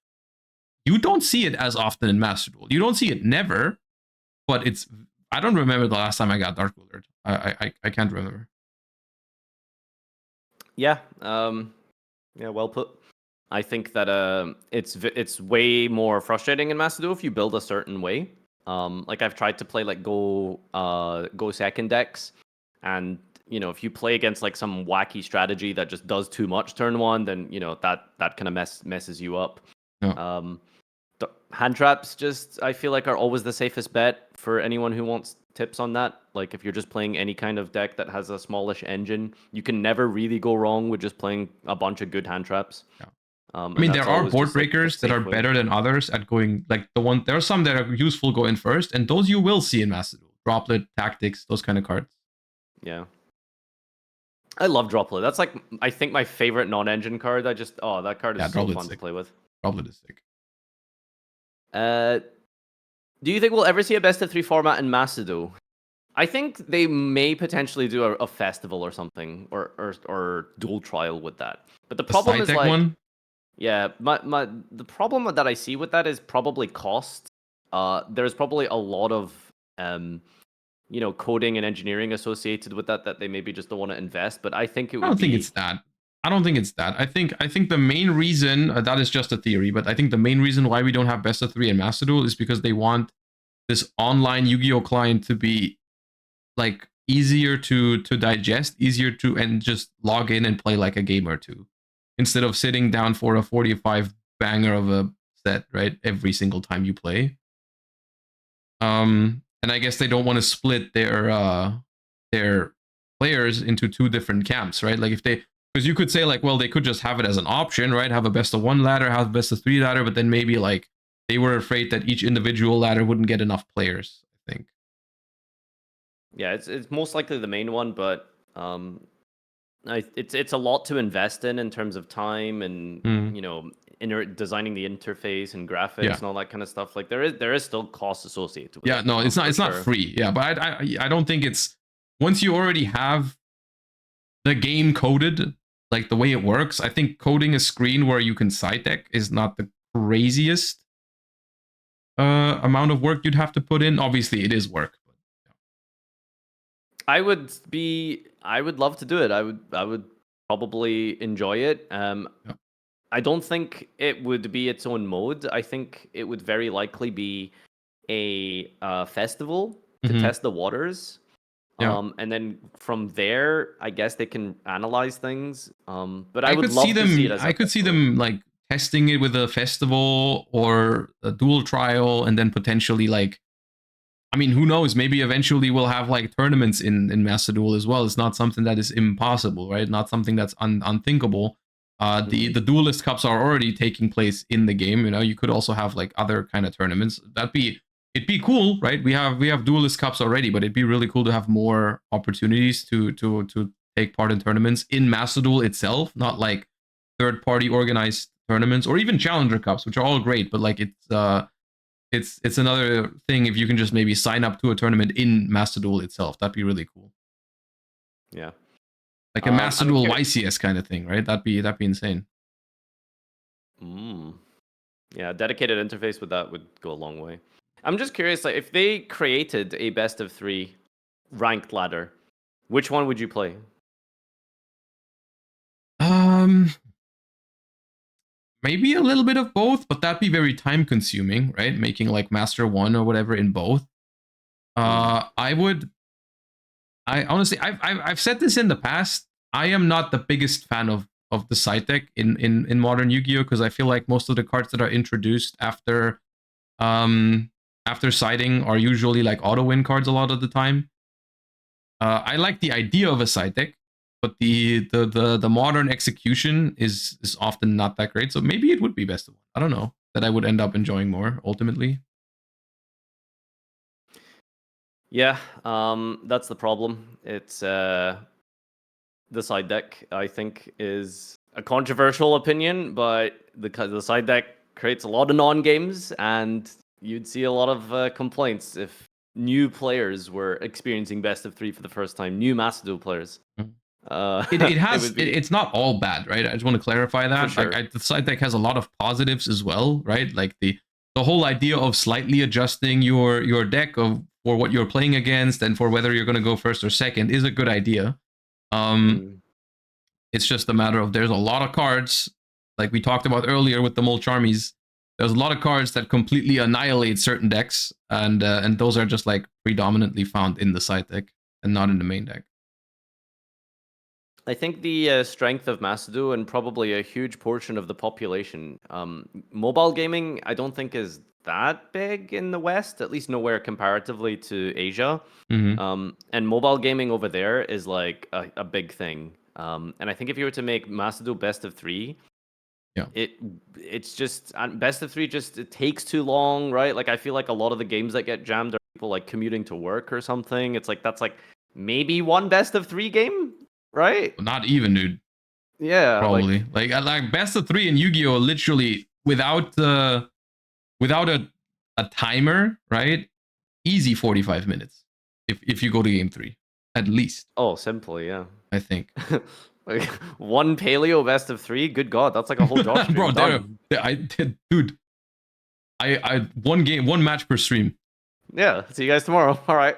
you don't see it as often in Master Duel. You don't see it never, but it's. I don't remember the last time I got Dark Ruler. I can't remember. Yeah. Yeah. Well put. I think that it's way more frustrating in Master Duel if you build a certain way. Like I've tried to play like go second decks, and if you play against like some wacky strategy that just does too much turn one, then that kind of messes you up. Yeah. Hand traps just I feel like are always the safest bet for anyone who wants tips on that. Like if you're just playing any kind of deck that has a smallish engine, you can never really go wrong with just playing a bunch of good hand traps. Yeah. I mean, there are board breakers that are better than others at going, like there are some that are useful going first, and those you will see in Master Duel. Droplet, Tactics, those kind of cards. Yeah. I love Droplet. That's like, I think my favorite non-engine card. That card is so fun to play with. stick. Do you think we'll ever see a best of 3 format in Macedon? I think they may potentially do a festival or something, or dual trial with that. But the problem is like, one? Yeah, the problem that I see with that is probably cost. There's probably a lot of coding and engineering associated with that they maybe just don't want to invest. But I think it would. I don't think it's that. I don't think it's that. I think the main reason that is just a theory, but I think the main reason why we don't have best of 3 in Macedon is because they want this online Yu-Gi-Oh client to be like easier to digest, easier to and just log in and play like a game or two, instead of sitting down for a 45 banger of a set, right? Every single time you play. And I guess they don't want to split their players into two different camps, right? Like if they, because you could say like, well, they could just have it as an option, right? Have a best of 1 ladder, have a best of 3 ladder, but then maybe like they were afraid that each individual ladder wouldn't get enough players, I think. Yeah, it's most likely the main one, but it's a lot to invest in terms of time and designing the interface and graphics and all that kind of stuff. Like there is still cost associated with it. No, it's not free. Yeah, but I don't think it's, once you already have the game coded like the way it works, I think coding a screen where you can side deck is not the craziest amount of work you'd have to put in. Obviously it is work. I would love to do it. I would probably enjoy it. I don't think it would be its own mode. I think it would very likely be a festival to test the waters. And then from there, I guess they can analyze things. But I would love to see it as I could see them like testing it with a festival or a dual trial, and then potentially like, I mean, who knows? Maybe eventually we'll have like tournaments in Master Duel as well. It's not something that is impossible, right? Not something that's unthinkable. The Duelist Cups are already taking place in the game. You know, you could also have like other kind of tournaments. It'd be cool, right? We have Duelist Cups already, but it'd be really cool to have more opportunities to take part in tournaments in Master Duel itself, not like third-party organized tournaments or even Challenger Cups, which are all great, but like it's another thing if you can just maybe sign up to a tournament in Master Duel itself. That'd be really cool. Yeah. Like a Master Duel YCS kind of thing, right? That'd be insane. Yeah, dedicated interface with that would go a long way. I'm just curious, like if they created a best of 3 ranked ladder, which one would you play? Maybe a little bit of both, but that'd be very time consuming, right? Making like Master 1 or whatever in both. I honestly, I've said this in the past. I am not the biggest fan of the side deck in modern Yu-Gi-Oh, because I feel like most of the cards that are introduced after siding are usually like auto win cards a lot of the time. I like the idea of a side deck, but the modern execution is often not that great. So maybe it would be best of 1. I don't know, that I would end up enjoying more ultimately. Yeah, that's the problem. It's the side deck, I think, is a controversial opinion, but the side deck creates a lot of non-games, and you'd see a lot of complaints if new players were experiencing best of 3 for the first time, new Master Duel players. It's not all bad, right? I just want to clarify that. Sure. Like the side deck has a lot of positives as well, right? Like the whole idea of slightly adjusting your deck for what you're playing against and for whether you're going to go first or second is a good idea. It's just a matter of there's a lot of cards, like we talked about earlier with the Mulcharmies. There's a lot of cards that completely annihilate certain decks, and those are just like predominantly found in the side deck and not in the main deck. I think the strength of Master Duel, and probably a huge portion of the population, mobile gaming, I don't think is that big in the West, at least nowhere comparatively to Asia. And mobile gaming over there is like a big thing. And I think if you were to make Master Duel best of 3, it's just best of 3 it takes too long, right? Like I feel like a lot of the games that get jammed are people like commuting to work or something. It's like that's like maybe one best of 3 game, right? Not even, dude. Yeah, probably like best of 3 in Yu-Gi-Oh literally without a timer, right? Easy 45 minutes if you go to game 3, at least. Oh, simply, yeah. I think. Like one paleo best of 3. Good God, that's like a whole Josh stream. Bro, done. Dude, I one match per stream. Yeah, see you guys tomorrow. All right.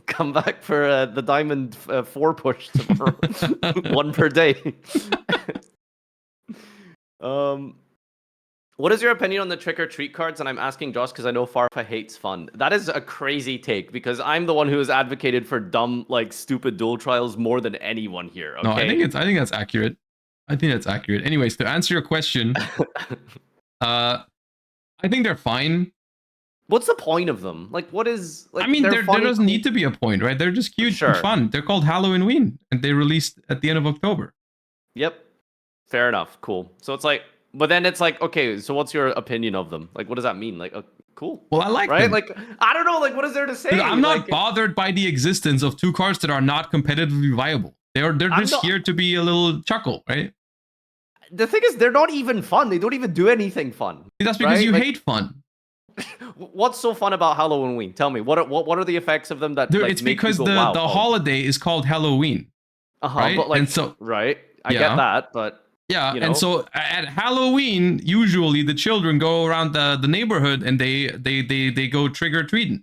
Come back for the Diamond 4 push tomorrow. One per day. What is your opinion on the trick or treat cards? And I'm asking Josh because I know Farfa hates fun. That is a crazy take because I'm the one who has advocated for dumb, like stupid duel trials more than anyone here. Okay? No, I think that's accurate. I think that's accurate. Anyways, to answer your question, I think they're fine. What's the point of them? Like, what is? Like, I mean, there doesn't need to be a point, right? They're just cute and fun. They're called Halloween, and they released at the end of October. Yep. Fair enough. Cool. So it's like, but then it's like, okay, so what's your opinion of them? Like, what does that mean? Like, cool. Well, I like right? them. Like, I don't know. Like, what is there to say? Dude, I'm not bothered by the existence of 2 cards that are not competitively viable. They're just here to be a little chuckle, right? The thing is, they're not even fun. They don't even do anything fun. That's because you hate fun. What's so fun about Halloween? Tell me, what are the effects of them that? Dude, like, it's make because you go, wow, the holiday is called Halloween. Right? But like, and so, right? I get that, but yeah, you know? And so at Halloween, usually the children go around the neighborhood and they go trick or treating,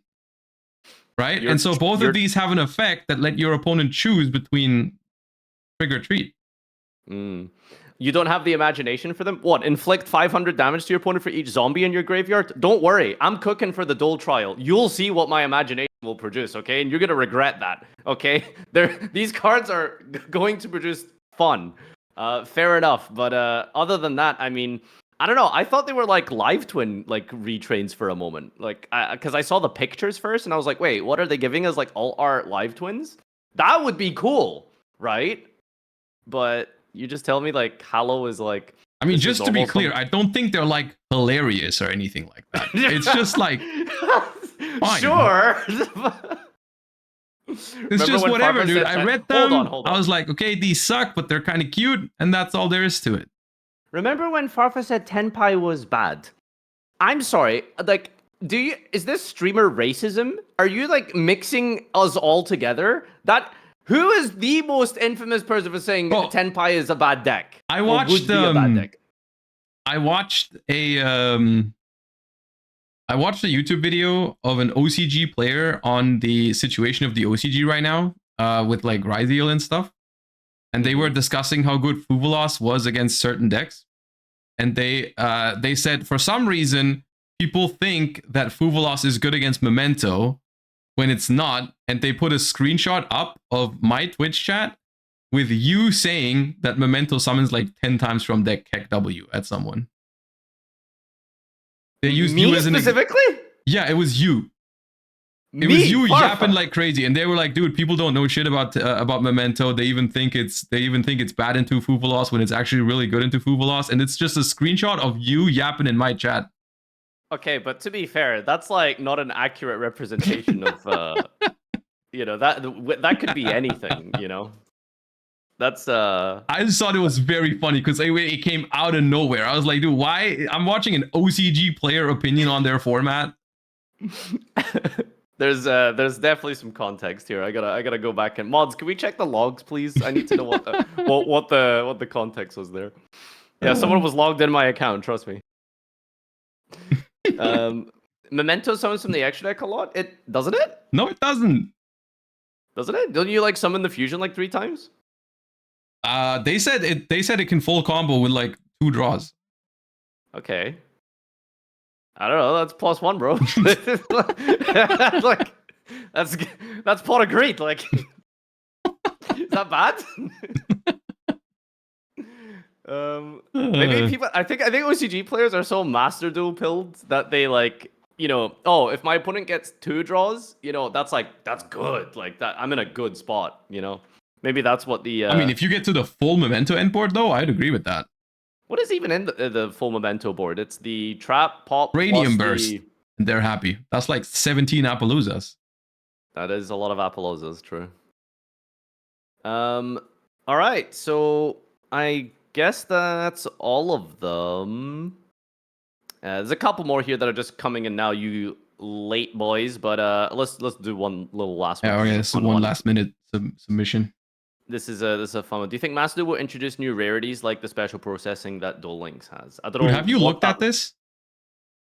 right? And so both of these have an effect that let your opponent choose between trick or treat. You don't have the imagination for them? What, inflict 500 damage to your opponent for each zombie in your graveyard? Don't worry, I'm cooking for the duel trial. You'll see what my imagination will produce, okay? And you're gonna regret that, okay? These cards are going to produce fun. Fair enough, but other than that, I mean, I don't know. I thought they were like live twin like retrains for a moment, like because I saw the pictures first, and I was like, wait, what are they giving us? Like all art live twins? That would be cool, right? But you just tell me like Hallow is like. I mean, just to be clear, I don't think they're like hilarious or anything like that. It's just like fine. Sure. It's just whatever, dude. I read them. Hold on. I was like, okay, these suck, but they're kind of cute, and that's all there is to it. Remember when Farfa said Tenpai was bad? I'm sorry. Like, is this streamer racism? Are you like mixing us all together? Who is the most infamous person for saying Tenpai is a bad deck? I watched I watched a YouTube video of an OCG player on the situation of the OCG right now, with like Rythiel and stuff. And they were discussing how good Fuvolos was against certain decks. And they said for some reason, people think that Fuvolos is good against Memento when it's not. And they put a screenshot up of my Twitch chat with you saying that Memento summons like 10 times from deck Keck W at someone. They used me you as specifically? Yeah, it was you. It was you yapping like crazy, and they were like, "Dude, people don't know shit about Memento. They even think it's bad into Fuvolos when it's actually really good into Fuvolos." And it's just a screenshot of you yapping in my chat. Okay, but to be fair, that's like not an accurate representation of you know, that could be anything, you know. That's I just thought it was very funny because it came out of nowhere. I was like, dude, why? I'm watching an OCG player opinion on their format. There's definitely some context here. I gotta go back and mods. Can we check the logs, please? I need to know what the context was there. Yeah, someone was logged in my account. Trust me. Memento summons from the extra deck a lot. It doesn't it? No, it doesn't. Doesn't it? Don't you like summon the fusion like 3 times? They said it can full combo with like 2 draws. Okay. I don't know. That's +1, bro. like that's pot of great. Like, is that bad? Maybe people. I think OCG players are so master duel pilled that they like, you know, if my opponent gets 2 draws, you know, that's good. Like that, I'm in a good spot. You know. Maybe that's what the. I mean, if you get to the full Memento end board, though, I'd agree with that. What is even in the full Memento board? It's the trap, pop, Radium Burst. And they're happy. That's like 17 Appaloozas. That is a lot of Appaloozas, true. All right, so I guess that's all of them. There's a couple more here that are just coming in now, you late boys, but let's do one little last one. Yeah, okay, this is one last minute submission. This is a fun one. Do you think Masdu will introduce new rarities like the special processing that Duel Links has? I don't Dude, know. have you looked at this?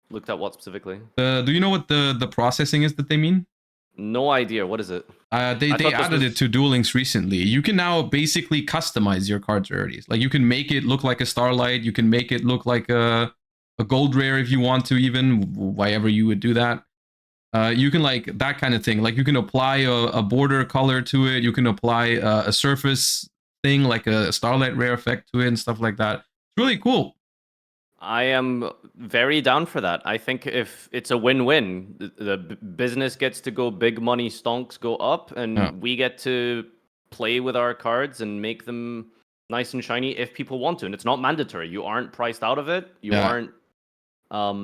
Looked at what specifically? Do you know what the processing is that they mean? No idea. What is it? They added it to Duel Links recently. You can now basically customize your card's rarities. Like you can make it look like a Starlight. You can make it look like a gold rare if you want to, even wherever you would do that. You can like that kind of thing. Like you can apply a border color to it. You can apply a surface thing like a Starlight rare effect to it and stuff like that. It's really cool. I am very down for that. I think if it's a win-win, the business gets to go big money, stonks go up, and we get to play with our cards and make them nice and shiny if people want to. And it's not mandatory. You aren't priced out of it. You aren't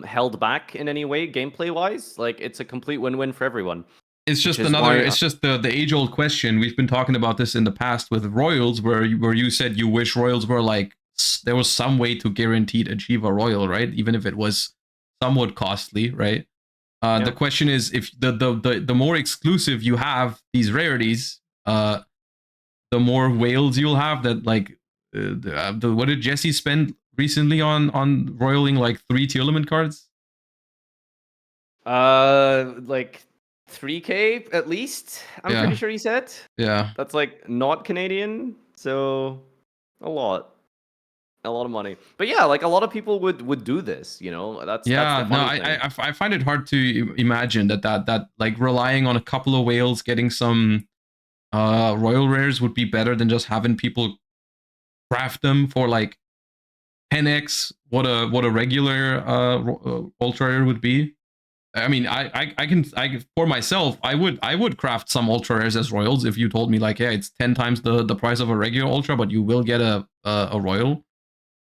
held back in any way, gameplay-wise. Like it's a complete win-win for everyone. It's just it's just the age-old question. We've been talking about this in the past with Royals, where you said you wish Royals were like, there was some way to guaranteed achieve a Royal, right? Even if it was somewhat costly, right? The question is, if the more exclusive you have these rarities, the more whales you'll have. That like, what did Jesse spend recently on royaling like 3 tier limit cards? Like 3K at least. I'm pretty sure he said. Yeah, that's like not Canadian, so a lot of money. But yeah, like a lot of people would do this, you know. That's the funny thing. I find it hard to imagine that like relying on a couple of whales getting some royal rares would be better than just having people craft them for like 10x what a regular ultra rare would be. I mean, I for myself, I would craft some ultra rares as royals if you told me like, yeah, it's 10 times the price of a regular ultra, but you will get a royal.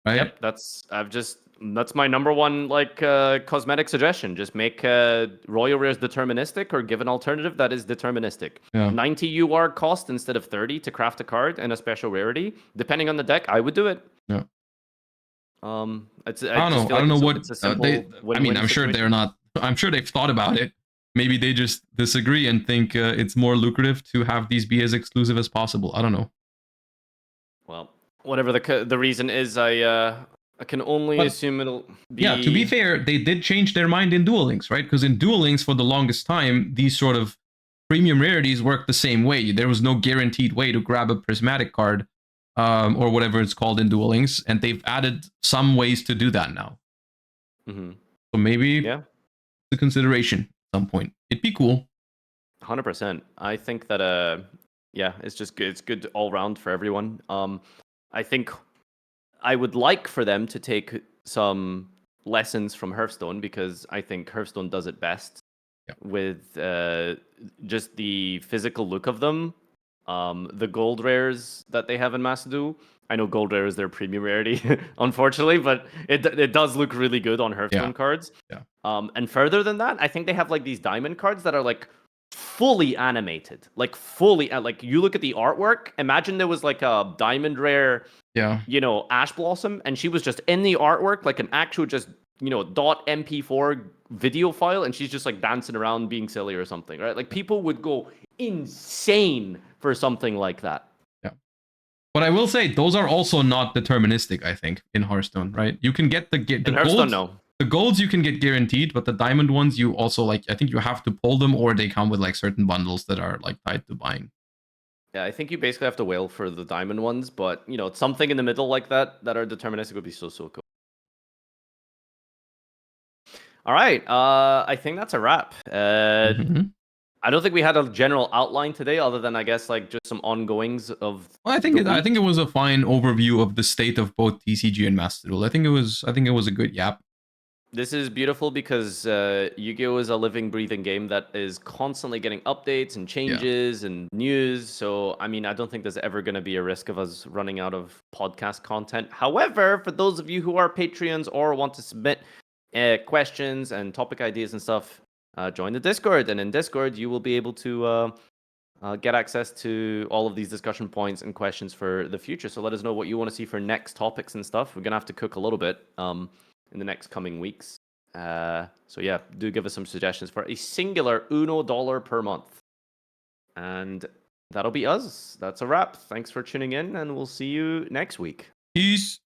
Right? Yep, that's my number one like cosmetic suggestion. Just make royal rares deterministic, or give an alternative that is deterministic. 90 UR cost instead of 30 to craft a card and a special rarity. Depending on the deck, I would do it. Yeah. I don't know what it's a simple I mean, I'm sure they're not. I'm sure they've thought about it. Maybe they just disagree and think it's more lucrative to have these be as exclusive as possible. I don't know. Well, whatever the reason is, I can only assume it'll be... Yeah, to be fair, they did change their mind in Duel Links, right? Because in Duel Links, for the longest time, these sort of premium rarities worked the same way. There was no guaranteed way to grab a prismatic card, or whatever it's called in Duel Links, and they've added some ways to do that now. Mm-hmm. So maybe the consideration at some point. It'd be cool. 100%. I think that it's just good. It's good all round for everyone. I think I would like for them to take some lessons from Hearthstone, because I think Hearthstone does it best with just the physical look of them. The gold rares that they have in Masadu. I know gold rare is their premium rarity, unfortunately, but it does look really good on Hearthstone cards. Yeah. And further than that, I think they have like these diamond cards that are like fully animated, like fully, like you look at the artwork. Imagine there was like a diamond rare, you know, Ash Blossom, and she was just in the artwork like an actual just, you know, .mp4 video file, and she's just like dancing around being silly or something, right? Like people would go insane for something like that. Yeah. But I will say those are also not deterministic, I think, in Hearthstone, right? You can get the Hearthstone, no. The golds you can get guaranteed, but the diamond ones you also like, I think you have to pull them, or they come with like certain bundles that are like tied to buying. Yeah, I think you basically have to whale for the diamond ones, but you know, something in the middle like that are deterministic would be so cool. All right, I think that's a wrap. I don't think we had a general outline today, other than I guess like just some ongoings of. Well, I think it was a fine overview of the state of both TCG and Master Duel. I think it was a good yap. This is beautiful because Yu-Gi-Oh! Is a living, breathing game that is constantly getting updates and changes and news. So, I mean, I don't think there's ever going to be a risk of us running out of podcast content. However, for those of you who are Patreons or want to submit questions and topic ideas and stuff, join the Discord. And in Discord, you will be able to get access to all of these discussion points and questions for the future. So let us know what you want to see for next topics and stuff. We're gonna have to cook a little bit in the next coming weeks. So yeah, do give us some suggestions for a singular $1 per month. And that'll be us. That's a wrap. Thanks for tuning in, and we'll see you next week. Peace.